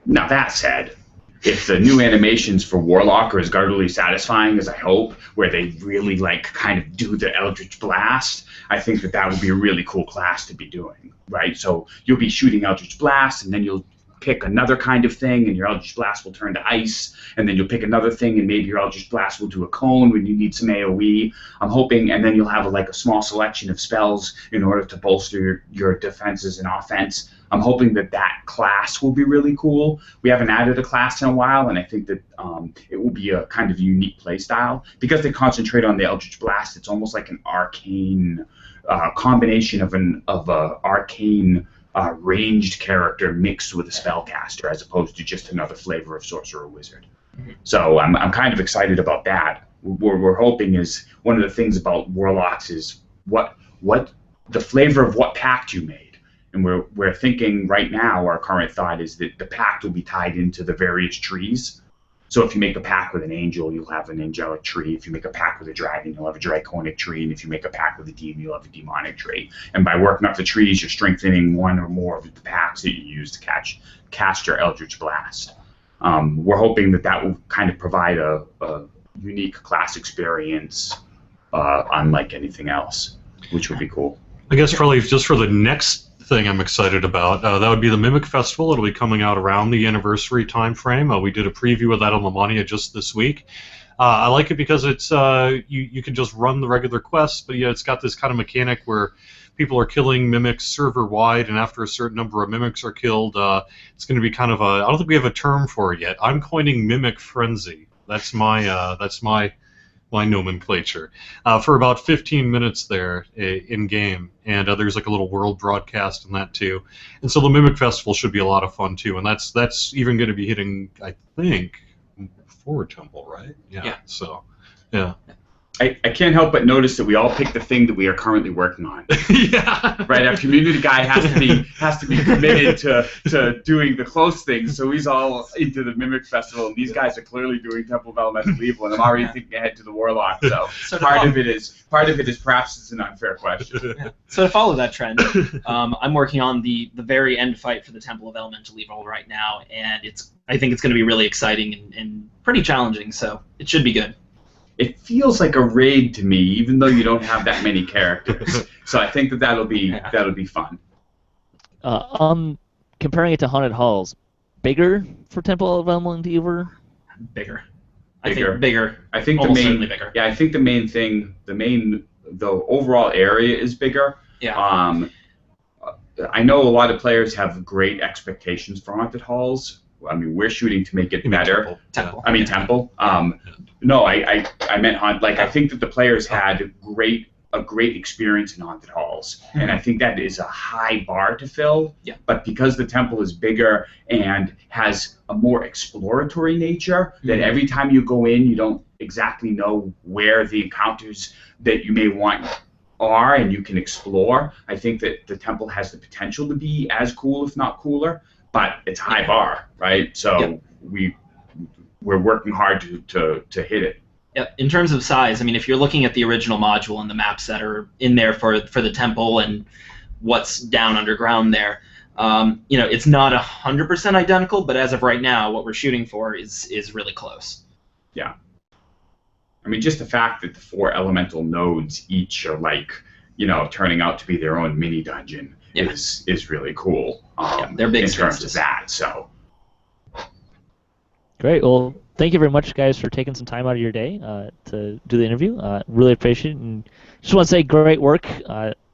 Now that said, if the new animations for Warlock are as guardedly satisfying as I hope, where they really kind of do the Eldritch Blast, I think that would be a really cool class to be doing, right? So you'll be shooting Eldritch Blast, and then you'll pick another kind of thing, and your Eldritch Blast will turn to ice, and then you'll pick another thing, and maybe your Eldritch Blast will do a cone when you need some AoE. I'm hoping, and then you'll have a small selection of spells in order to bolster your defenses and offense. I'm hoping that class will be really cool. We haven't added a class in a while, and I think that it will be a kind of unique play style. Because they concentrate on the Eldritch Blast, it's almost like an arcane combination of an arcane ranged character mixed with a spellcaster, as opposed to just another flavor of sorcerer wizard. So I'm kind of excited about that. What we're hoping is, one of the things about warlocks is what the flavor of what pact you made. And we're thinking right now, our current thought is that the pact will be tied into the various trees. So if you make a pact with an angel, you'll have an angelic tree. If you make a pact with a dragon, you'll have a draconic tree. And if you make a pact with a demon, you'll have a demonic tree. And by working up the trees, you're strengthening one or more of the pacts that you use to cast your Eldritch Blast. We're hoping that will kind of provide a unique class experience unlike anything else, which would be cool. I guess probably just for the next thing I'm excited about, that would be the Mimic Festival. It'll be coming out around the anniversary time frame. We did a preview of that on Lamania just this week. I like it because it's you can just run the regular quests, but it's got this kind of mechanic where people are killing mimics server-wide, and after a certain number of mimics are killed, it's going to be kind of I don't think we have a term for it yet. I'm coining mimic frenzy. That's my nomenclature, for about 15 minutes there in game, and there's like a little world broadcast in that too, and so the Mimic Festival should be a lot of fun too, and that's even going to be hitting, I think, before Temple, right? Yeah. So, yeah. I can't help but notice that we all picked the thing that we are currently working on. Yeah. Right, our community guy has to be committed to doing the close things, so he's all into the Mimic Festival, and these guys are clearly doing Temple of Elemental Evil, and I'm already thinking ahead to the Warlock. So part of it is perhaps it's an unfair question. Yeah. So to follow that trend, I'm working on the very end fight for the Temple of Elemental Evil right now, and I think it's going to be really exciting and pretty challenging. So it should be good. It feels like a raid to me, even though you don't have that many characters. So I think that'll be fun. Comparing it to Haunted Halls, bigger for Temple of Elemental Evil? Bigger. I think bigger. I think certainly bigger. Yeah, I think the overall area is bigger. Yeah. I know a lot of players have great expectations for Haunted Halls. I mean, we're shooting to make it better. Temple. I mean, Temple. No, I meant Haunt. Like, I think that the players had a great experience in Haunted Halls, and I think that is a high bar to fill. Yeah. But because the Temple is bigger and has a more exploratory nature, that every time you go in, you don't exactly know where the encounters that you may want are, and you can explore. I think that the Temple has the potential to be as cool, if not cooler. But it's a high bar, right? So we're working hard to hit it. Yeah. In terms of size, I mean, if you're looking at the original module and the maps that are in there for the temple and what's down underground there, it's not 100% identical, but as of right now, what we're shooting for is really close. Yeah. I mean, just the fact that the 4 elemental nodes each are like, turning out to be their own mini dungeon. Is really cool. They're big in spaces. terms of that. So great. Well, thank you very much, guys, for taking some time out of your day to do the interview. Really appreciate it, and just want to say great work.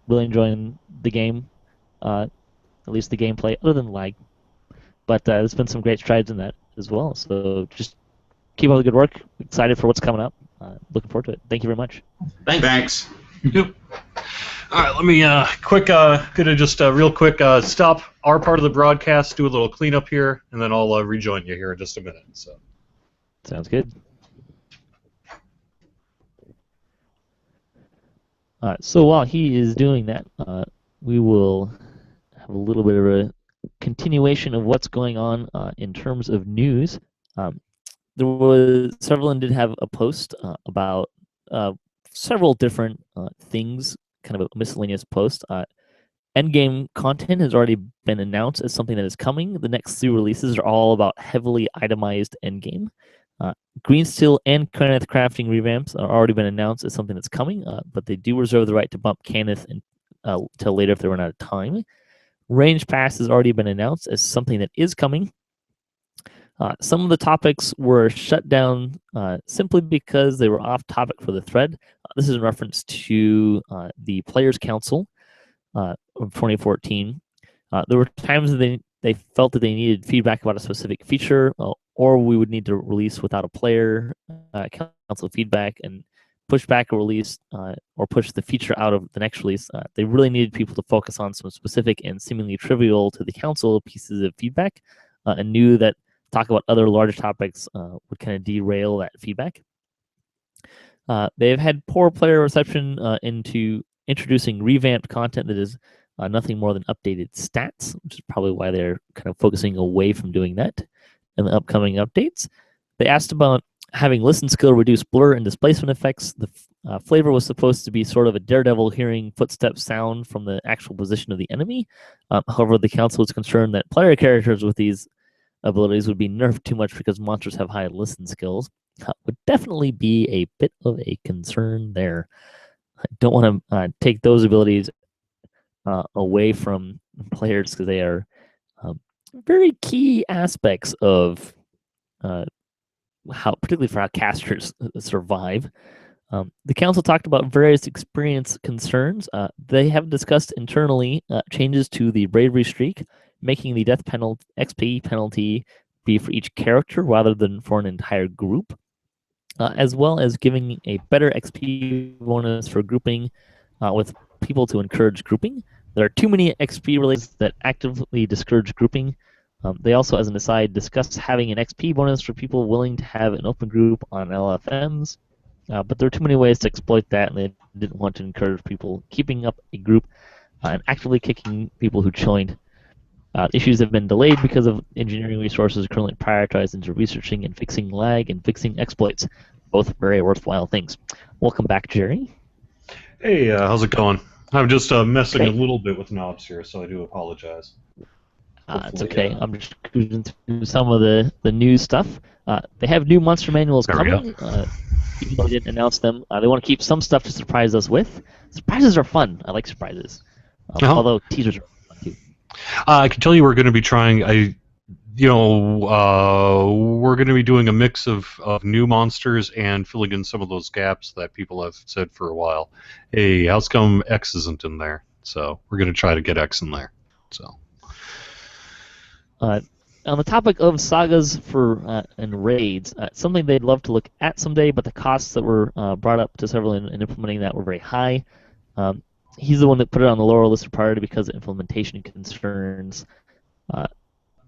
Really enjoying the game, at least the gameplay, other than lag. But there's been some great strides in that as well. So just keep up the good work. Excited for what's coming up. Looking forward to it. Thank you very much. Thanks. Yep. All right, let me real quick stop our part of the broadcast, do a little cleanup here, and then I'll rejoin you here in just a minute. So. Sounds good. All right, so while he is doing that, we will have a little bit of a continuation of what's going on in terms of news. Severlin did have a post about several different things, kind of a miscellaneous post. Endgame content has already been announced as something that is coming. The next 3 releases are all about heavily itemized endgame. Greensteel and Kenneth crafting revamps are already been announced as something that's coming, but they do reserve the right to bump Kenneth until later if they run out of time. Range Pass has already been announced as something that is coming. Some of the topics were shut down simply because they were off topic for the thread. This is in reference to the Players' Council of 2014. There were times that they felt that they needed feedback about a specific feature, or we would need to release without a player council feedback and push back a release or push the feature out of the next release. They really needed people to focus on some specific and seemingly trivial to the council pieces of feedback, and knew that talk about other larger topics would kind of derail that feedback. They've had poor player reception into introducing revamped content that is nothing more than updated stats, which is probably why they're kind of focusing away from doing that in the upcoming updates. They asked about having listen skill reduce blur and displacement effects. The flavor was supposed to be sort of a daredevil hearing footstep sound from the actual position of the enemy. However, the council is concerned that player characters with these abilities would be nerfed too much because monsters have high listen skills. Would definitely be a bit of a concern there. I don't want to take those abilities away from players because they are very key aspects of particularly for how casters survive. The council talked about various experience concerns. They have discussed internally changes to the bravery streak, making the death penalty XP penalty be for each character rather than for an entire group, as well as giving a better XP bonus for grouping with people to encourage grouping. There are too many XP relays that actively discourage grouping. They also, as an aside, discussed having an XP bonus for people willing to have an open group on LFMs. But there are too many ways to exploit that, and they didn't want to encourage people keeping up a group and actively kicking people who joined. Issues have been delayed because of engineering resources currently prioritized into researching and fixing lag and fixing exploits. Both very worthwhile things. Welcome back, Jerry. Hey, how's it going? I'm just messing a little bit with knobs here, so I do apologize. It's okay. I'm just cruising through some of the new stuff. They have new monster manuals coming. Even though they didn't announce them, they want to keep some stuff to surprise us with. Surprises are fun. I like surprises. Although teasers are fun too. I can tell you we're going to be trying. We're going to be doing a mix of new monsters and filling in some of those gaps that people have said for a while. Hey, how's come X isn't in there? So we're going to try to get X in there. So. On the topic of sagas and raids, something they'd love to look at someday, but the costs that were brought up to Severlin in implementing that were very high. He's the one that put it on the lower list of priority because of implementation concerns.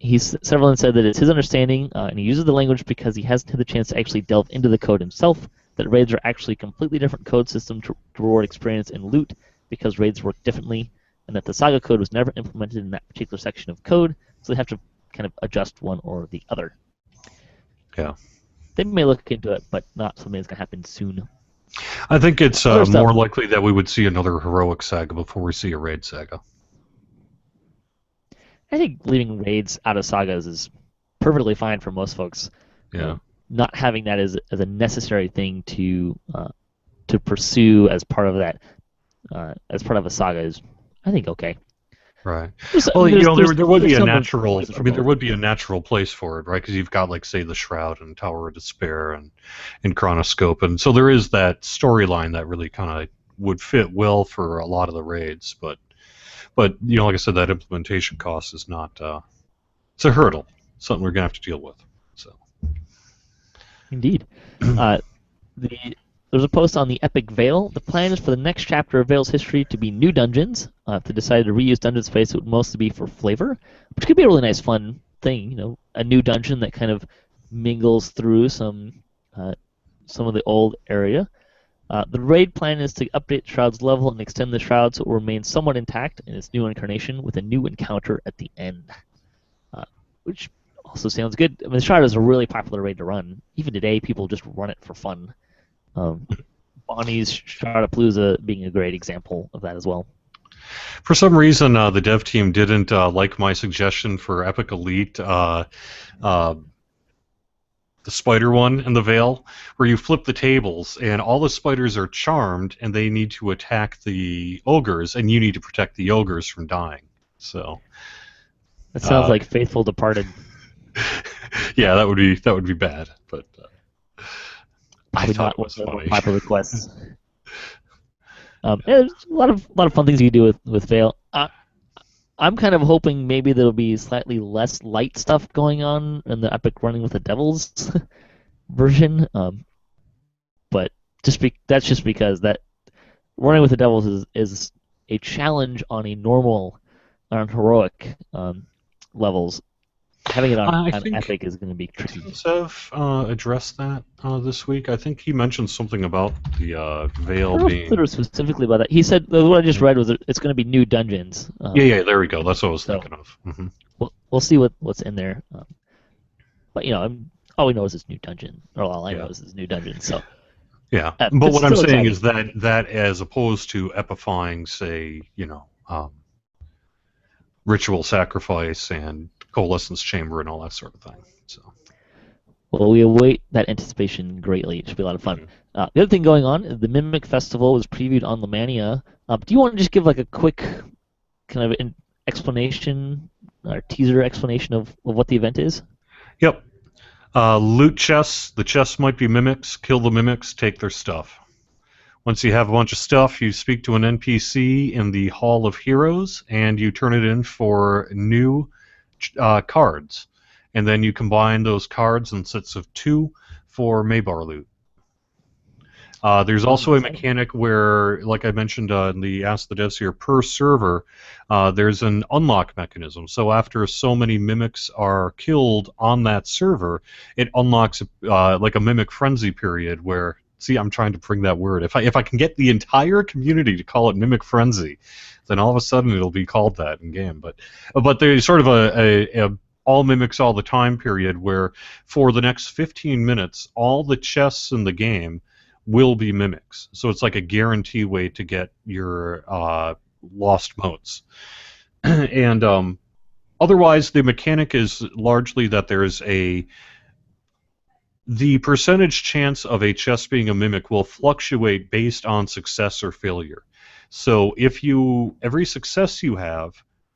Severlin said that it's his understanding, and he uses the language because he hasn't had the chance to actually delve into the code himself, that raids are actually a completely different code system to reward experience and loot because raids work differently, and that the saga code was never implemented in that particular section of code, so they have to kind of adjust one or the other. Yeah. They may look into it, but not something that's going to happen soon. I think it's more likely that we would see another heroic saga before we see a raid saga. I think leaving raids out of sagas is perfectly fine for most folks. Yeah. Not having that as a necessary thing to pursue as part of that, as part of a saga is, I think, okay. Right. Well, there would be a natural. I mean, there would be a natural place for it, right? Because you've got, like, say, the Shroud and Tower of Despair and Chronoscope, and so there is that storyline that really kind of would fit well for a lot of the raids. But like I said, that implementation cost is not. It's a hurdle. Something we're gonna have to deal with. So. Indeed. There's a post on the Epic Veil. The plan is for the next chapter of Veil's history to be new dungeons. If they decided to reuse dungeon space, it would mostly be for flavor, which could be a really nice, fun thing. A new dungeon that kind of mingles through some of the old area. The raid plan is to update Shroud's level and extend the Shroud so it will remain somewhat intact in its new incarnation with a new encounter at the end, which also sounds good. I mean, the Shroud is a really popular raid to run. Even today, people just run it for fun. Bonnie's Shroudapalooza being a great example of that as well. For some reason, the dev team didn't like my suggestion for Epic Elite, the spider one in the Veil, where you flip the tables and all the spiders are charmed and they need to attack the ogres, and you need to protect the ogres from dying. So that sounds like Faithful Departed. Yeah, that would be bad, but. I thought it was funny. Popular quests. There's a lot of fun things you can do with Veil. I'm kind of hoping maybe there'll be slightly less light stuff going on in the Epic Running with the Devils version. But that's just because that Running with the Devils is a challenge on heroic levels. Having it on Epic is going to be tricky. Sev addressed that this week. I think he mentioned something about the Veil being. Specifically about that. He said what I just read was it's going to be new dungeons. Yeah, there we go. That's what I was thinking of. Mm-hmm. We'll see what's in there. But all we know is it's new dungeon, or all I know is it's new dungeon. So. Yeah, but what I'm saying is that as opposed to epifying, say, ritual sacrifice and coalescence chamber and all that sort of thing. So. Well, we await that anticipation greatly. It should be a lot of fun. The other thing going on, the Mimic Festival was previewed on Lemania. Do you want to just give like a quick kind of explanation or teaser explanation of what the event is? Yep. Loot chests. The chests might be mimics. Kill the mimics. Take their stuff. Once you have a bunch of stuff, you speak to an NPC in the Hall of Heroes, and you turn it in for new cards. And then you combine those cards in sets of 2 for Maybar loot. There's also a mechanic where, like I mentioned in the Ask the Devs here, per server, there's an unlock mechanism. So after so many mimics are killed on that server, it unlocks like a mimic frenzy period where, see, I'm trying to bring that word. If I can get the entire community to call it mimic frenzy, then all of a sudden it'll be called that in game. But there's sort of a all mimics all the time period where for the next 15 minutes, all the chests in the game will be mimics. So it's like a guarantee way to get your lost motes. And otherwise, the mechanic is largely that there's the percentage chance of a chest being a mimic will fluctuate based on success or failure. So if every success you have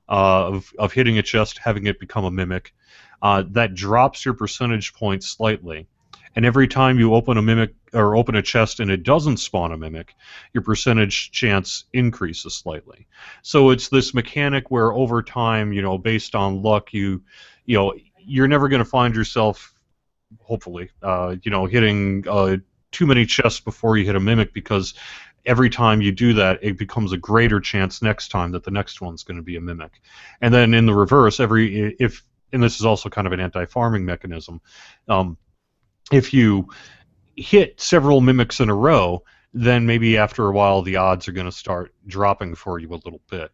of hitting a chest, having it become a mimic, that drops your percentage points slightly. And every time you open a mimic or open a chest and it doesn't spawn a mimic, your percentage chance increases slightly. So it's this mechanic where over time, based on luck, you're never going to find yourself, hopefully, hitting too many chests before you hit a mimic, because every time you do that, it becomes a greater chance next time that the next one's going to be a mimic. And then in the reverse, and this is also kind of an anti-farming mechanism, if you hit several mimics in a row, then maybe after a while the odds are going to start dropping for you a little bit.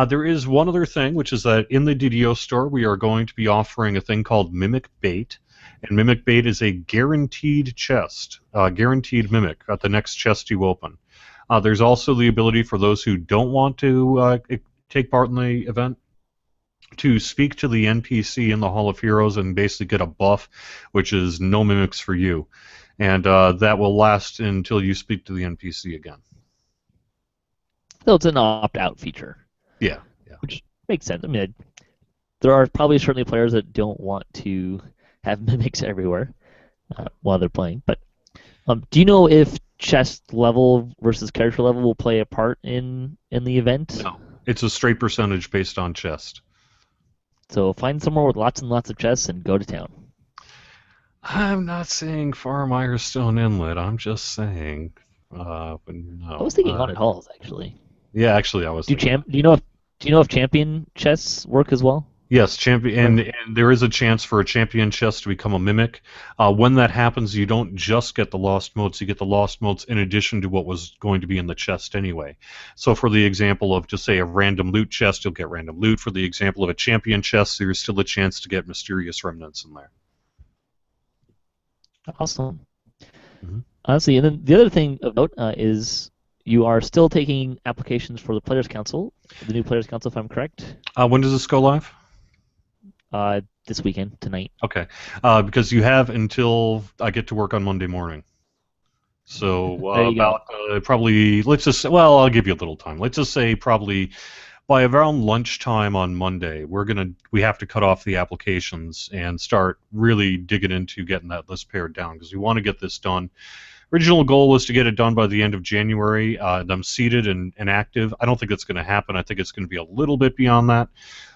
There is one other thing, which is that in the DDO store we are going to be offering a thing called Mimic Bait. And Mimic Bait is a guaranteed chest, guaranteed mimic at the next chest you open. There's also the ability for those who don't want to take part in the event to speak to the NPC in the Hall of Heroes and basically get a buff, which is no mimics for you. And that will last until you speak to the NPC again. So it's an opt-out feature. Yeah. Which makes sense. I mean, there are probably certainly players that don't want to have mimics everywhere while they're playing. But do you know if chest level versus character level will play a part in the event? No. It's a straight percentage based on chest. So find somewhere with lots and lots of chests and go to town. I'm not saying Far Mirestone Inlet. I'm just saying. But no. I was thinking Haunted Halls, actually. Yeah, actually, I was. Do you know if champion chests work as well? Yes, champion, and there is a chance for a champion chest to become a mimic. When that happens, you don't just get the lost motes; you get the lost motes in addition to what was going to be in the chest anyway. So, for the example of just say a random loot chest, you'll get random loot. For the example of a champion chest, there's still a chance to get mysterious remnants in there. Awesome. Mm-hmm. Honestly, and then the other thing of note is you are still taking applications for the Players Council, the new Players Council, if I'm correct. When does this go live? This weekend, tonight. Okay, because you have until I get to work on Monday morning. So probably, I'll give you a little time. Let's just say probably by around lunchtime on Monday, we have to cut off the applications and start really digging into getting that list pared down, because we want to get this done. Original goal was to get it done by the end of January, them seated and active. I don't think that's going to happen. I think it's going to be a little bit beyond that.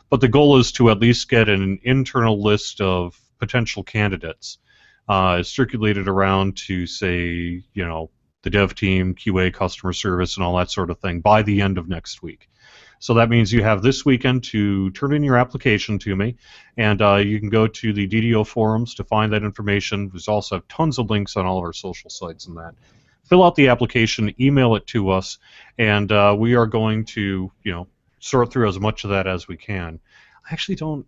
But the goal is to at least get an internal list of potential candidates circulated around to, say, the dev team, QA, customer service, and all that sort of thing by the end of next week. So that means you have this weekend to turn in your application to me, and you can go to the DDO forums to find that information. There's also tons of links on all of our social sites and that. Fill out the application, email it to us, and we are going to, sort through as much of that as we can. I'm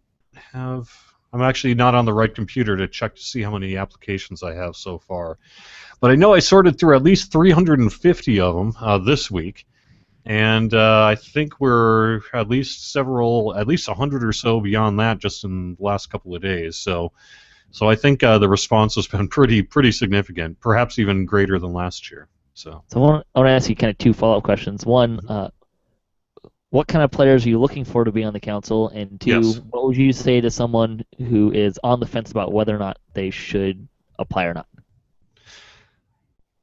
actually not on the right computer to check to see how many applications I have so far. But I know I sorted through at least 350 of them this week. And I think we're at least 100 or so beyond that just in the last couple of days. So I think the response has been pretty significant, perhaps even greater than last year. So I want to ask you kind of two follow-up questions. One, what kind of players are you looking for to be on the council? And two, yes. What would you say to someone who is on the fence about whether or not they should apply or not?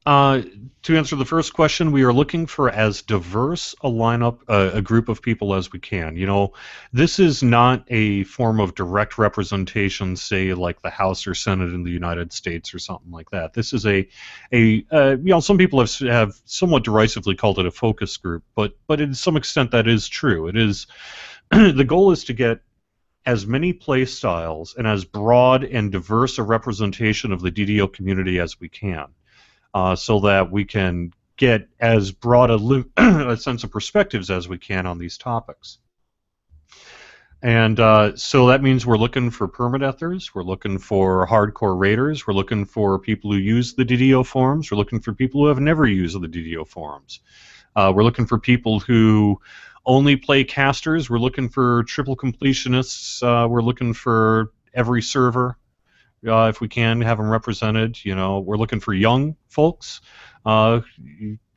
To answer the first question, we are looking for as diverse a lineup, a group of people as we can. This is not a form of direct representation, say like the House or Senate in the United States or something like that. This is some people have somewhat derisively called it a focus group, but to some extent that is true. It is the goal is to get as many play styles and as broad and diverse a representation of the DDO community as we can. So that we can get as broad a sense of perspectives as we can on these topics. And so that means we're looking for permadeathers, we're looking for hardcore raiders, we're looking for people who use the DDO forums, we're looking for people who have never used the DDO forums. We're looking for people who only play casters, we're looking for triple completionists, we're looking for every server. If we can have them represented, we're looking for young folks. Although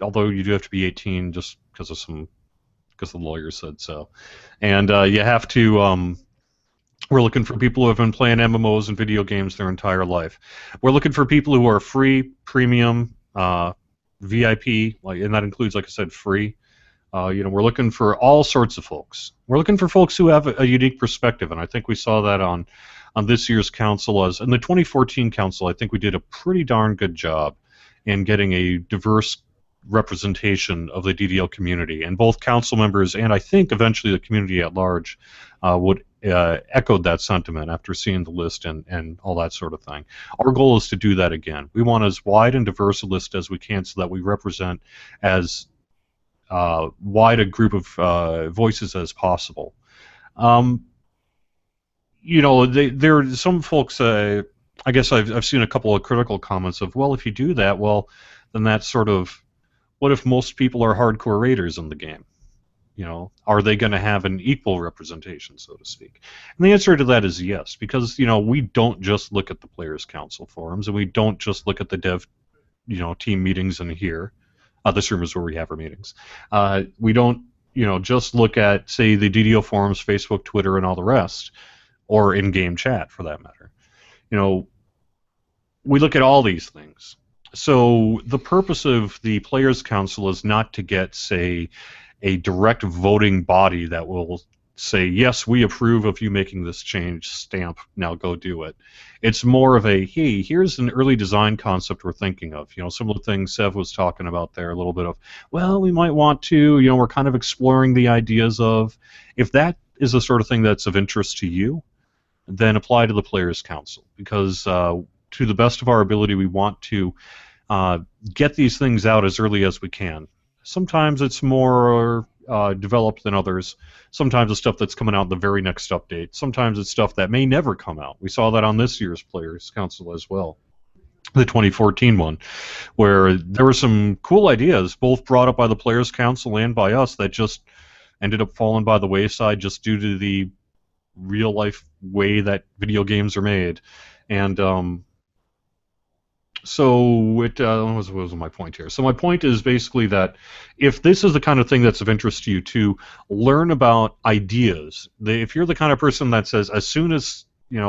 you do have to be 18, just because the lawyer said so, and you have to. We're looking for people who have been playing MMOs and video games their entire life. We're looking for people who are free, premium, VIP, and that includes, like I said, free. We're looking for all sorts of folks. We're looking for folks who have a unique perspective, and I think we saw that on this year's council. In the 2014 council, I think we did a pretty darn good job in getting a diverse representation of the DDO community, and both council members and I think eventually the community at large would echoed that sentiment after seeing the list and all that sort of thing. Our goal is to do that again. We want as wide and diverse a list as we can so that we represent as wide a group of voices as possible. There are some folks, I guess I've seen a couple of critical comments of, well, if you do that, well, then that's sort of, what if most people are hardcore raiders in the game? Are they going to have an equal representation, so to speak? And the answer to that is yes, because, we don't just look at the Players' Council forums, and we don't just look at the dev, team meetings in here. This room is where we have our meetings. We don't, just look at, say, the DDO forums, Facebook, Twitter, and all the rest, or in-game chat, for that matter. We look at all these things. So the purpose of the Players' Council is not to get, say, a direct voting body that will say, yes, we approve of you making this change, stamp, now go do it. It's more of a, hey, here's an early design concept we're thinking of. Some of the things Sev was talking about there, a little bit of, well, we might want to, we're kind of exploring the ideas of, if that is the sort of thing that's of interest to you, then apply to the Players' Council, because to the best of our ability, we want to get these things out as early as we can. Sometimes it's more developed than others. Sometimes it's stuff that's coming out in the very next update. Sometimes it's stuff that may never come out. We saw that on this year's Players' Council as well, the 2014 one, where there were some cool ideas, both brought up by the Players' Council and by us, that just ended up falling by the wayside just due to the real-life way that video games are made. And what was my point here? So my point is basically that if this is the kind of thing that's of interest to you, to learn about ideas, if you're the kind of person that says, as soon as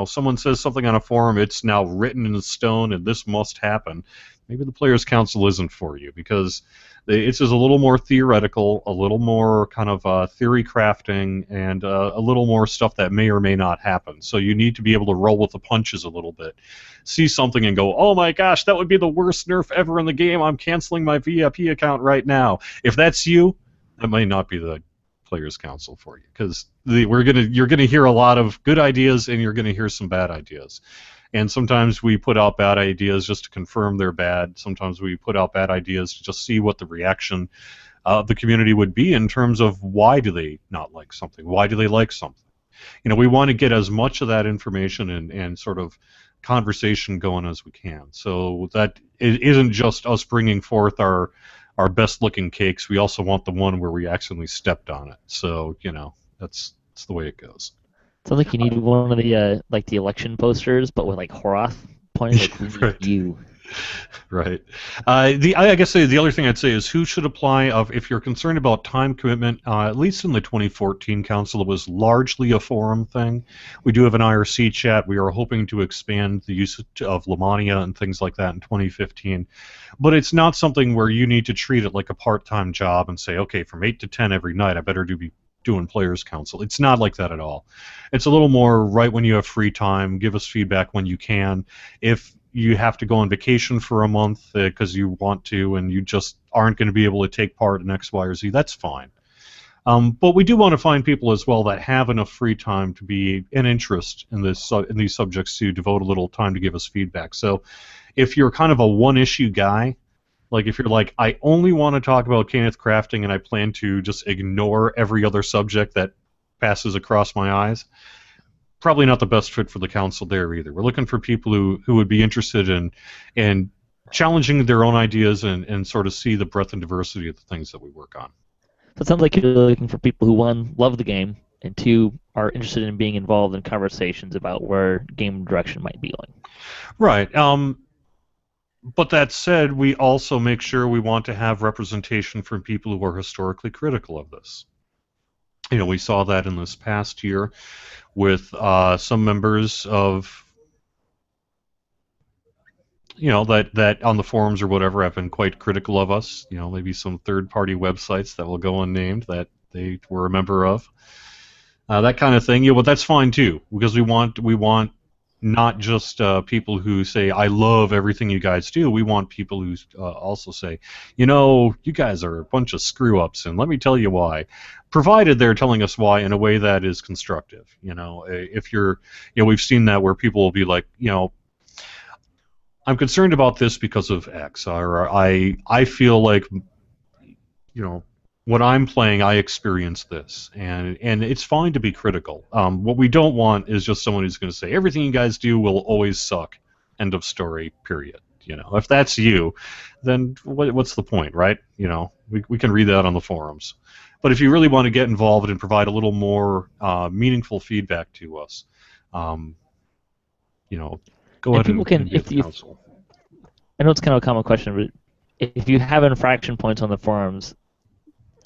someone says something on a forum, it's now written in stone and this must happen, maybe the Players' Council isn't for you, because it's just a little more theoretical, a little more kind of theory crafting, and a little more stuff that may or may not happen. So you need to be able to roll with the punches a little bit. See something and go, oh my gosh, that would be the worst nerf ever in the game. I'm canceling my VIP account right now. If that's you, that may not be the Players' Council for you, because you're gonna hear a lot of good ideas and you're gonna hear some bad ideas. And sometimes we put out bad ideas just to confirm they're bad. Sometimes we put out bad ideas to just see what the reaction of the community would be in terms of why do they not like something? Why do they like something? We want to get as much of that information and sort of conversation going as we can. So that it isn't just us bringing forth our best-looking cakes. We also want the one where we accidentally stepped on it. So, that's the way it goes. Sounds like you need one of the the election posters, but with Horath pointing like right. you. Right. I guess the other thing I'd say is who should apply. If you're concerned about time commitment, at least in the 2014 council, it was largely a forum thing. We do have an IRC chat. We are hoping to expand the use of Lamania and things like that in 2015. But it's not something where you need to treat it like a part-time job and say, okay, from 8 to 10 every night, I better be doing Players Council. It's not like that at all. It's a little more right when you have free time, give us feedback when you can. If you have to go on vacation for a month because you want to and you just aren't going to be able to take part in X, Y, or Z, that's fine. But we do want to find people as well that have enough free time to be an interest in these subjects to devote a little time to give us feedback. So if you're kind of a one-issue guy, like if you're like, I only want to talk about Kenneth crafting and I plan to just ignore every other subject that passes across my eyes, probably not the best fit for the council there either. We're looking for people who would be interested in challenging their own ideas and sort of see the breadth and diversity of the things that we work on. So it sounds like you're looking for people who, one, love the game, and two, are interested in being involved in conversations about where game direction might be going. Right. But that said, we also make sure we want to have representation from people who are historically critical of this. You know, we saw that in this past year with some members of, you know, that on the forums or whatever have been quite critical of us. You know, maybe some third-party websites that will go unnamed that they were a member of. That kind of thing. Yeah, but that's fine too, because we want not just people who say, I love everything you guys do. We want people who also say, you know, you guys are a bunch of screw-ups, and let me tell you why. Provided they're telling us why in a way that is constructive. You know, if you're, you know, we've seen that where people will be like, you know, I'm concerned about this because of X, or I feel like, you know, when I'm playing, I experience this, and it's fine to be critical. What we don't want is just someone who's going to say everything you guys do will always suck. End of story. Period. You know, if that's you, then what's the point, right? You know, we can read that on the forums. But if you really want to get involved and provide a little more meaningful feedback to us, you know, go ahead and be at the council. I know it's kind of a common question, but if you have infraction points on the forums,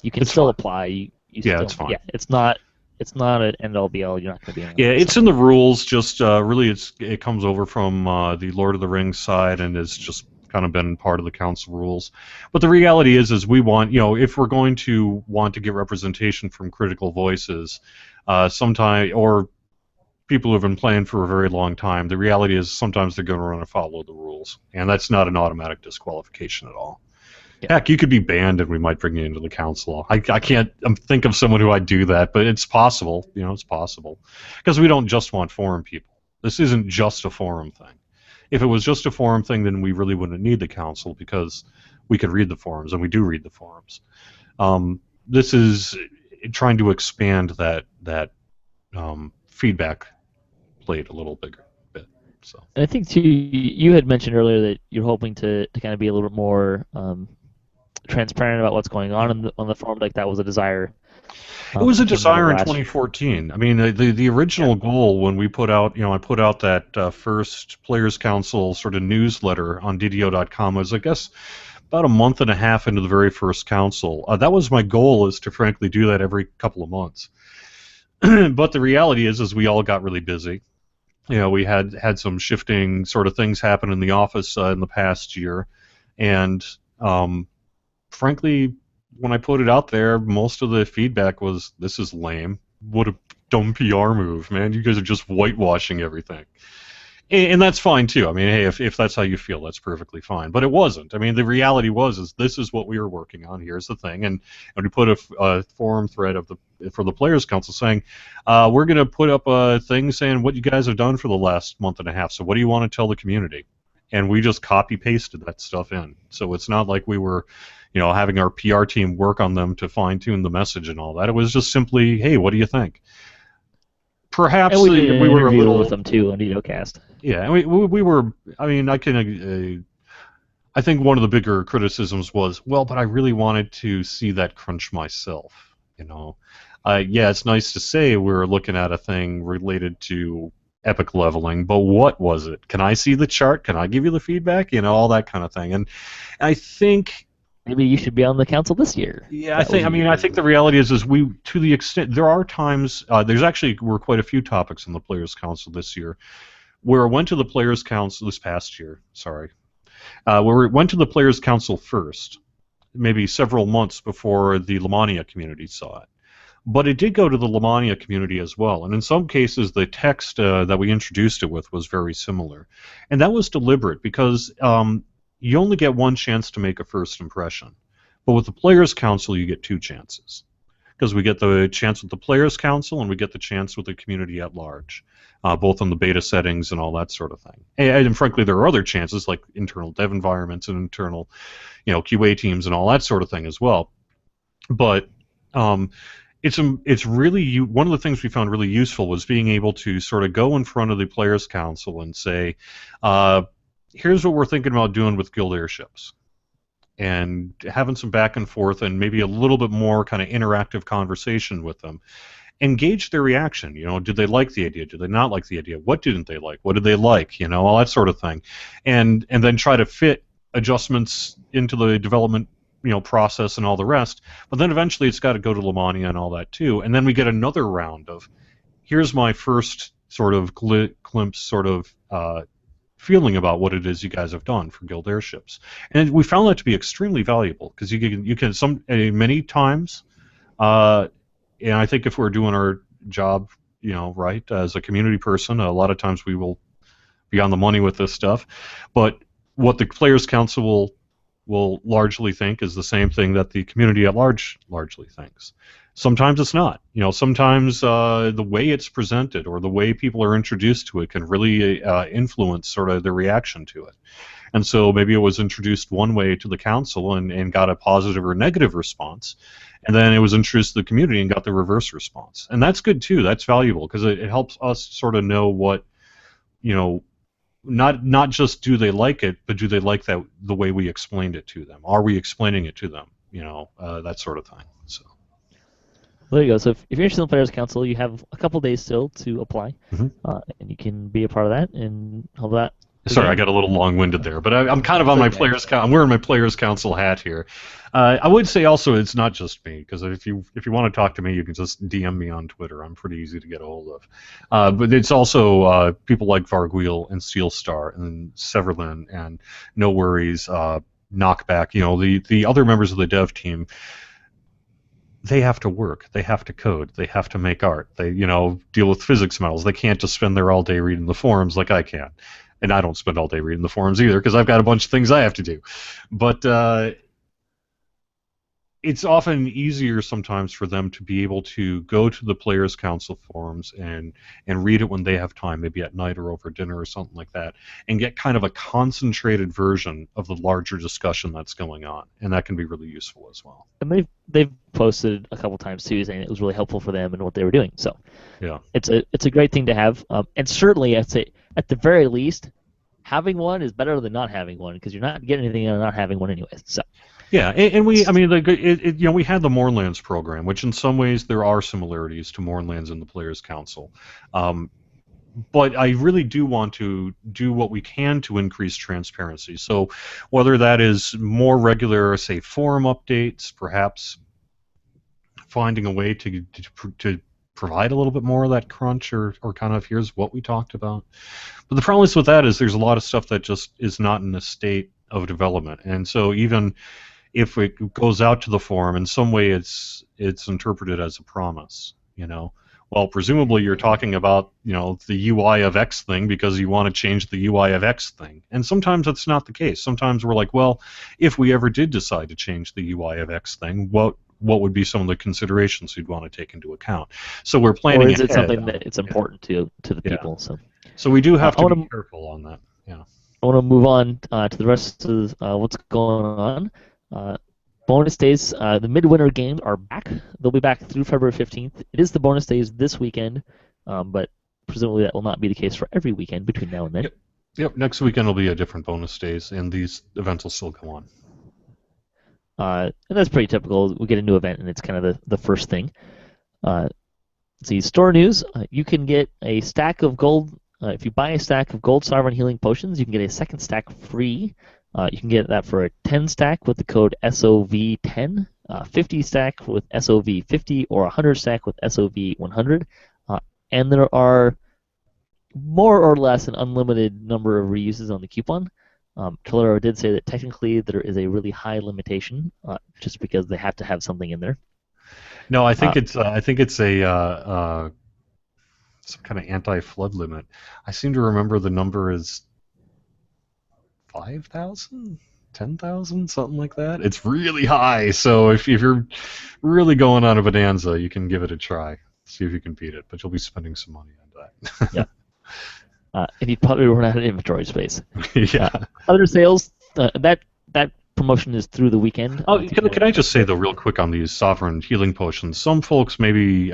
you can still apply. It's fine. Yeah, it's not an end-all be-all. You're not going to be in. Yeah, it's in the rules. Just really, it comes over from the Lord of the Rings side, and it's just kind of been part of the council rules. But the reality is we want, you know, if we're going to want to get representation from critical voices, sometime or people who have been playing for a very long time, the reality is sometimes they're going to run afoul of the rules, and that's not an automatic disqualification at all. Yeah. Heck, you could be banned and we might bring you into the council. I can't think of someone who I'd do that, but it's possible. You know, it's possible. Because we don't just want forum people. This isn't just a forum thing. If it was just a forum thing, then we really wouldn't need the council because we could read the forums, and we do read the forums. This is trying to expand that feedback plate a little bigger. So. And I think, too, you had mentioned earlier that you're hoping to kind of be a little bit more transparent about what's going on the forum, like that was a desire. It was a desire in 2014. I mean, the original goal when we put out, you know, I put out that first Players Council sort of newsletter on DDO.com was, I guess, about a month and a half into the very first council. That was my goal, is to frankly do that every couple of months. But the reality is we all got really busy. You know, we had some shifting sort of things happen in the office in the past year, and frankly, when I put it out there, most of the feedback was, this is lame. What a dumb PR move, man. You guys are just whitewashing everything. And that's fine, too. I mean, hey, if that's how you feel, that's perfectly fine. But it wasn't. I mean, the reality is this is what we were working on. Here's the thing. And we put a forum thread for the Players Council saying, we're going to put up a thing saying what you guys have done for the last month and a half. So what do you want to tell the community? And we just copy-pasted that stuff in. So it's not like we were, you know, having our PR team work on them to fine-tune the message and all that. It was just simply, hey, what do you think? Perhaps and we were a little with them too on DDOCast. Yeah, and we were. I mean, I think one of the bigger criticisms was, well, but I really wanted to see that crunch myself. You know, yeah, it's nice to say we're looking at a thing related to epic leveling, but what was it? Can I see the chart? Can I give you the feedback? You know, all that kind of thing. And I think Maybe you should be on the council this year. yeah, I think the reality is we, to the extent, there are times, were quite a few topics in the Players Council this year, where I went to the Players Council this past year, where we went to the Players Council first, maybe several months before the Lamania community saw it. But it did go to the Lamania community as well, and in some cases the text that we introduced it with was very similar. And that was deliberate, because you only get one chance to make a first impression. But with the Players' Council, you get two chances. Because we get the chance with the Players' Council, and we get the chance with the community at large, both on the beta settings and all that sort of thing. And frankly, there are other chances, like internal dev environments and internal, QA teams and all that sort of thing as well. But it's really, one of the things we found really useful was being able to sort of go in front of the Players' Council and say, here's what we're thinking about doing with guild airships, and having some back and forth and maybe a little bit more kind of interactive conversation with them. Engage their reaction. Did they like the idea? Did they not like the idea? What didn't they like? What did they like? All that sort of thing, and then try to fit adjustments into the development process and all the rest. But then eventually it's got to go to Lamania and all that too, and then we get another round of, here's my first sort of glimpse, sort of feeling about what it is you guys have done for guild airships, and we found that to be extremely valuable, because you can many times, and I think if we're doing our job, right, as a community person, a lot of times we will be on the money with this stuff, but what the Players' Council will largely think is the same thing that the community at large largely thinks. Sometimes it's not. Sometimes the way it's presented or the way people are introduced to it can really influence sort of their reaction to it. And so maybe it was introduced one way to the council and got a positive or negative response, and then it was introduced to the community and got the reverse response. And that's good too. That's valuable, because it helps us sort of know what, not just do they like it, but do they like that the way we explained it to them? Are we explaining it to them? That sort of thing. So. Well, there you go. So if you're interested in the Players' Council, you have a couple days still to apply, and you can be a part of that and all that. Sorry, I got a little long-winded there, but I'm kind of on my Players' Council. I'm wearing my Players' Council hat here. I would say also it's not just me, because if you want to talk to me, you can just DM me on Twitter. I'm pretty easy to get a hold of. But it's also people like Varguil and Steelstar and Severlin and NoWorries, Knockback. The other members of the dev team. They have to work. They have to code. They have to make art. They deal with physics models. They can't just spend their all day reading the forums like I can. And I don't spend all day reading the forums either, because I've got a bunch of things I have to do. But it's often easier sometimes for them to be able to go to the Players' Council forums and read it when they have time, maybe at night or over dinner or something like that, and get kind of a concentrated version of the larger discussion that's going on, and that can be really useful as well. And they've posted a couple times too, saying it was really helpful for them and what they were doing. So yeah, it's a great thing to have, and certainly I'd say at the very least, having one is better than not having one, because you're not getting anything out of not having one anyways. So. Yeah, and we had the Mournlands program, which in some ways there are similarities to Mournlands and the Players' Council. But I really do want to do what we can to increase transparency. So whether that is more regular, say, forum updates, perhaps finding a way to provide a little bit more of that crunch or kind of here's what we talked about. But the problem is with that is there's a lot of stuff that just is not in a state of development. And so even if it goes out to the forum, in some way it's interpreted as a promise, Well, presumably you're talking about, the UI of X thing because you want to change the UI of X thing. And sometimes that's not the case. Sometimes we're like, well, if we ever did decide to change the UI of X thing, what would be some of the considerations you'd want to take into account? So we're planning ahead. Or is it something that it's important to the people? So we do have to be careful on that. Yeah. I want to move on to the rest of what's going on. Bonus days, the Midwinter games are back. They'll be back through February 15th. It is the bonus days this weekend, but presumably that will not be the case for every weekend between now and then. Yep. Next weekend will be a different bonus days, and these events will still go on. And that's pretty typical. We get a new event, and it's kind of the first thing. See, store news. You can get a stack of gold if you buy a stack of Gold Sovereign Healing Potions, you can get a second stack free. You can get that for a 10 stack with the code SOV10, 50 stack with SOV50, or 100 stack with SOV100. And there are more or less an unlimited number of reuses on the coupon. Tolero did say that technically there is a really high limitation, just because they have to have something in there. No, I think it's a some kind of anti-flood limit. I seem to remember the number is 5,000, 10,000, something like that. It's really high. So if you're really going on a bonanza, you can give it a try. See if you can beat it, but you'll be spending some money on that. Yeah. And you'd probably run out of inventory space. Yeah. Other sales, that promotion is through the weekend. Oh, can I just say, though, real quick on these Sovereign Healing Potions, some folks maybe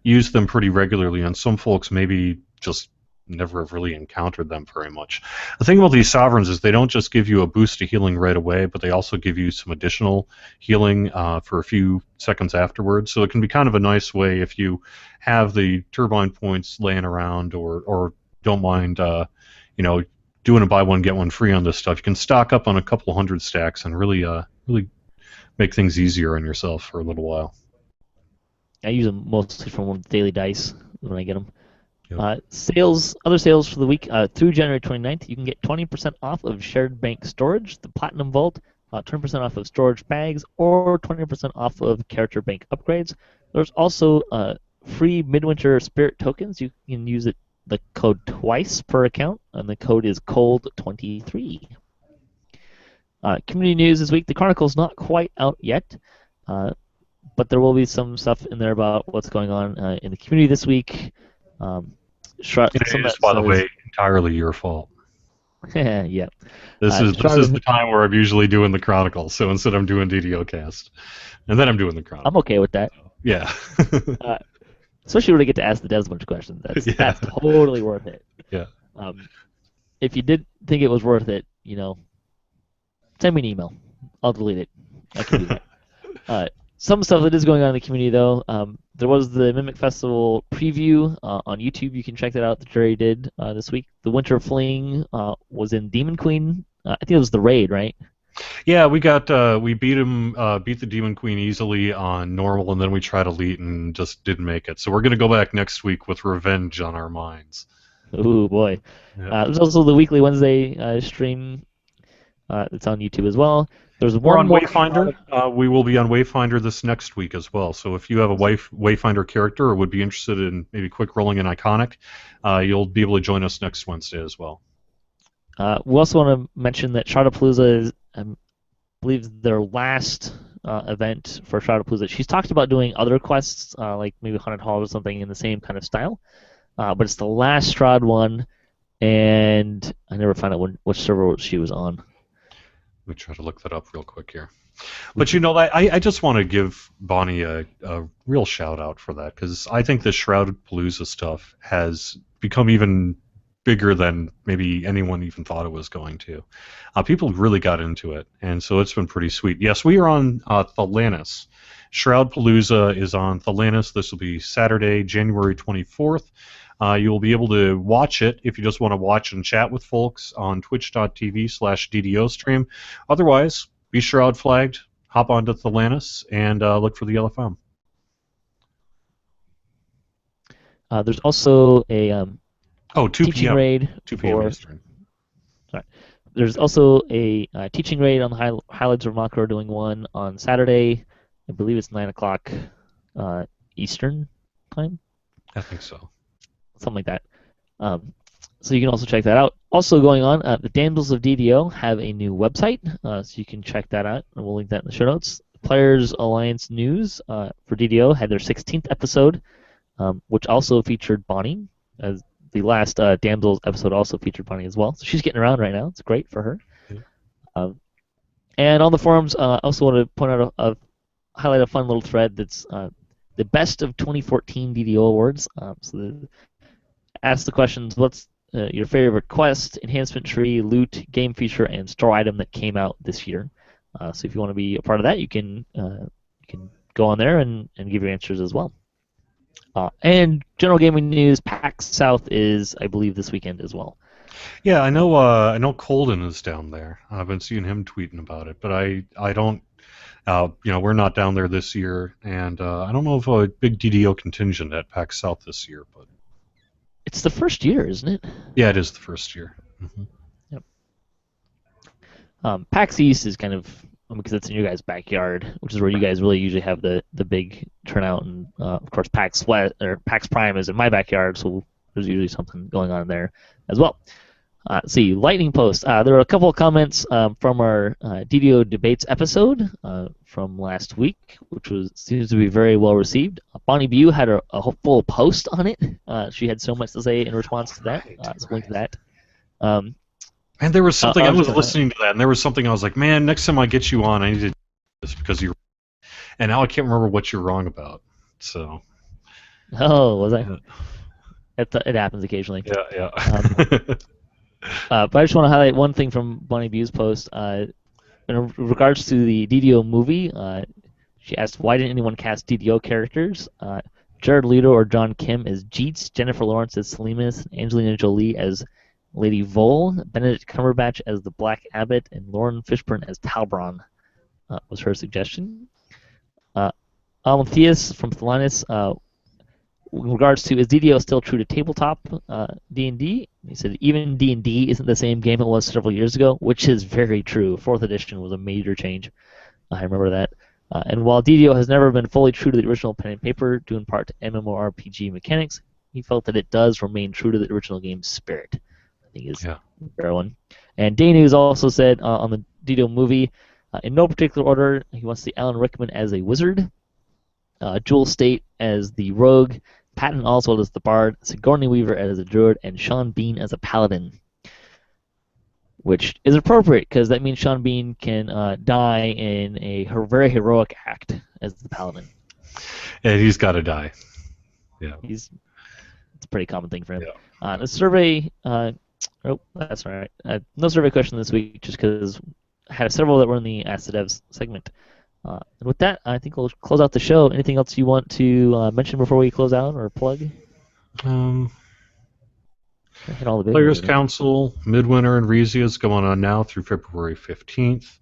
use them pretty regularly, and some folks maybe just never have really encountered them very much. The thing about these Sovereigns is they don't just give you a boost to healing right away, but they also give you some additional healing for a few seconds afterwards. So it can be kind of a nice way if you have the Turbine points laying around, or don't mind, doing a buy one get one free on this stuff. You can stock up on a couple hundred stacks and really make things easier on yourself for a little while. I use them mostly from daily dice when I get them. Yep. Other sales for the week through January 29th, you can get 20% off of Shared Bank Storage, the Platinum Vault, 20% off of storage bags, or 20% off of Character Bank upgrades. There's also free Midwinter Spirit tokens. You can use the code twice per account, and the code is COLD23. Community news this week. The Chronicle's not quite out yet, but there will be some stuff in there about what's going on in the community this week. It is, by the way, entirely your fault. Yeah. This is the time where I'm usually doing the Chronicle, so instead I'm doing DDOcast. And then I'm doing the Chronicle. I'm okay with that. Yeah. Especially when I get to ask the devs a bunch of questions. That's totally worth it. Yeah. If you did think it was worth it, send me an email. I'll delete it. I can do that. Some stuff that is going on in the community, though. There was the Mimic Festival preview on YouTube. You can check that out that Jerry did this week. The Winter Fling was in Demon Queen. I think it was the raid, right? Yeah, we beat the Demon Queen easily on normal, and then we tried Elite and just didn't make it. So we're gonna go back next week with revenge on our minds. Ooh boy! Yeah. There's also the weekly Wednesday stream. It's on YouTube as well. There's We're on more Wayfinder. We will be on Wayfinder this next week as well. So if you have a Wayfinder character or would be interested in maybe quick rolling an Iconic, you'll be able to join us next Wednesday as well. We also want to mention that Shardapalooza is, I believe, their last event for Shardapalooza. She's talked about doing other quests, like maybe Haunted Hall or something in the same kind of style, but it's the last Strahd one, and I never found out which server she was on. Let me try to look that up real quick here. But I just want to give Bonnie a real shout out for that, because I think this Shroudpalooza stuff has become even bigger than maybe anyone even thought it was going to. People really got into it, and so it's been pretty sweet. Yes, we are on Thalanis. Shroudpalooza is on Thalanis. This will be Saturday, January 24th. You will be able to watch it if you just want to watch and chat with folks on twitch.tv/DDO stream. Otherwise, be Shroud flagged, hop onto Thalanis, and look for the LFM. There's also a 2 teaching p.m. raid 2 p.m. for. Eastern. Sorry. There's also a teaching raid on the Highlights of Makro doing one on Saturday. I believe it's 9 o'clock Eastern time. I think so. Something like that. So you can also check that out. Also going on, the Damsels of DDO have a new website, so you can check that out, and we'll link that in the show notes. Players Alliance News for DDO had their 16th episode, which also featured Bonnie, as the last Damsels episode also featured Bonnie as well. So she's getting around right now. It's great for her. Yeah. And on the forums, I also want to point out highlight a fun little thread that's the best of 2014 DDO awards. Ask the questions, what's your favorite quest, enhancement tree, loot, game feature, and store item that came out this year. So if you want to be a part of that, you can go on there and give your answers as well. And general gaming news, PAX South is, I believe, this weekend as well. Yeah, I know Colden is down there. I've been seeing him tweeting about it, but I don't. We're not down there this year, and I don't know if a big DDO contingent at PAX South this year, but It's the first year, isn't it? yeah, it is the first year. Mm-hmm. Yep. PAX East is kind of, because it's in your guys' backyard, which is where you guys really usually have the big turnout, and of course PAX West or PAX Prime is in my backyard, so there's usually something going on there as well. Let's see, Lightning Post. There were a couple of comments from our DDO debates episode from last week, which seems to be very well received. Bonnie Bew had a full post on it. She had so much to say in response to that. Let's link to that. And there was something I was listening to that, and there was something I was like, man, next time I get you on, I need to do this because you're. And now I can't remember what you're wrong about. So. Oh, was I? It happens occasionally. Yeah. But I just want to highlight one thing from Bonnie Bew's post. In regards to the DDO movie, she asked, why didn't anyone cast DDO characters? Jared Leto or John Kim as Jeets, Jennifer Lawrence as Salinas, and Angelina Jolie as Lady Vole, Benedict Cumberbatch as the Black Abbot, and Lauren Fishburne as Talbron was her suggestion. Matthias from Thelanis, in regards to, is DDO still true to tabletop D&D? He said, even D&D isn't the same game it was several years ago, which is very true. 4th edition was a major change. I remember that. And while DDO has never been fully true to the original pen and paper, due in part to MMORPG mechanics, he felt that it does remain true to the original game's spirit. I think is a fair one. And Danews also said on the DDO movie, in no particular order, he wants to see Alan Rickman as a wizard, Jewel State as the rogue, Patton Oswalt as the bard, Sigourney Weaver as a druid, and Sean Bean as a paladin. Which is appropriate, because that means Sean Bean can die in a very heroic act as the paladin. Yeah, he's got to die. Yeah. It's a pretty common thing for him. Yeah. The survey... that's all right. No survey question this week, just because I had several that were in the Ask the Devs segment. And with that, I think we'll close out the show. Anything else you want to mention before we close out or plug? Hit all the big Players ones, Council, Midwinter, and Rezia is going on now through February 15th.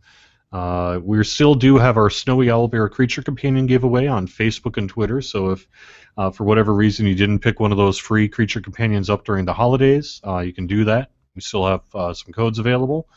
We still do have our Snowy Owlbear Creature Companion giveaway on Facebook and Twitter, so if for whatever reason you didn't pick one of those free Creature Companions up during the holidays, you can do that. We still have some codes available.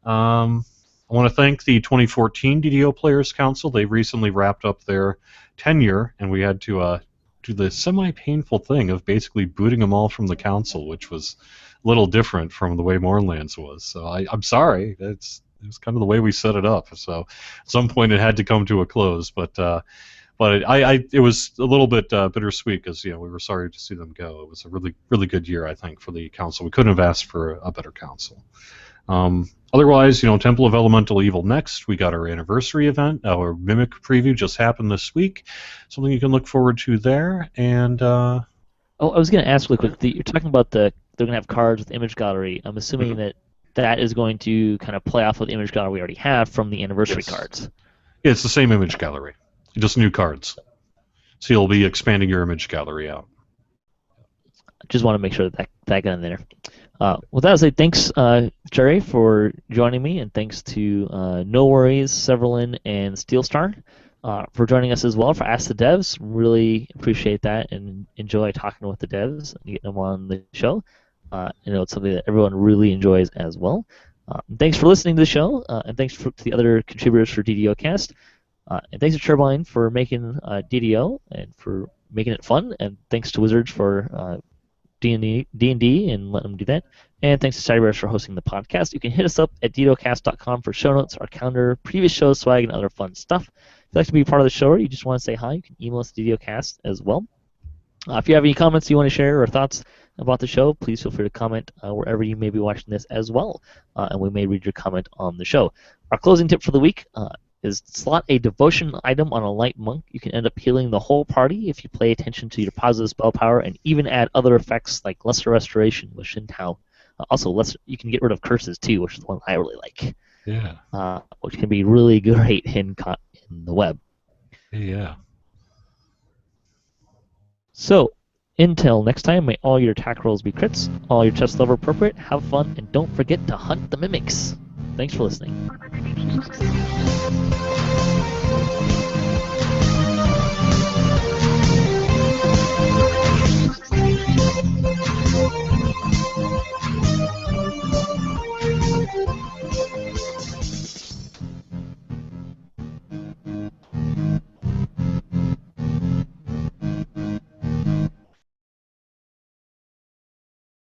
I want to thank the 2014 DDO Players Council. They recently wrapped up their tenure, and we had to do the semi-painful thing of basically booting them all from the council, which was a little different from the way Mournlands was. So I'm sorry. It was kind of the way we set it up. So at some point it had to come to a close, but it was a little bit bittersweet because we were sorry to see them go. It was a really, really good year, I think, for the council. We couldn't have asked for a better council. Otherwise, Temple of Elemental Evil next. We got our anniversary event. Our Mimic preview just happened this week. Something you can look forward to there. And I was going to ask really quick. You're talking about they're going to have cards with image gallery. I'm assuming that is going to kind of play off of the image gallery we already have from the anniversary cards. Yeah, it's the same image gallery, just new cards. So you'll be expanding your image gallery out. Just want to make sure that got in there. With that, I'll say thanks, Jerry, for joining me, and thanks to NoWorries, Severlin, and Steelstar for joining us as well for Ask the Devs. Really appreciate that and enjoy talking with the devs and getting them on the show. It's something that everyone really enjoys as well. Thanks for listening to the show, and thanks to the other contributors for DDOcast. And thanks to Turbine for making DDO and for making it fun, and thanks to Wizards for D&D and let them do that. And thanks to Cyberbears for hosting the podcast. You can hit us up at DDOcast.com for show notes, our calendar, previous shows, swag, and other fun stuff. If you'd like to be part of the show or you just want to say hi, you can email us at DDOcast as well. If you have any comments you want to share or thoughts about the show, please feel free to comment wherever you may be watching this as well, and we may read your comment on the show. Our closing tip for the week is slot a devotion item on a light monk. You can end up healing the whole party if you pay attention to your positive spell power and even add other effects like Lesser Restoration with Shintao. Also, you can get rid of curses too, which is one I really like. Yeah. Which can be really great in the web. Yeah. So, until next time, may all your attack rolls be crits, all your chest level appropriate, have fun, and don't forget to hunt the mimics. Thanks for listening.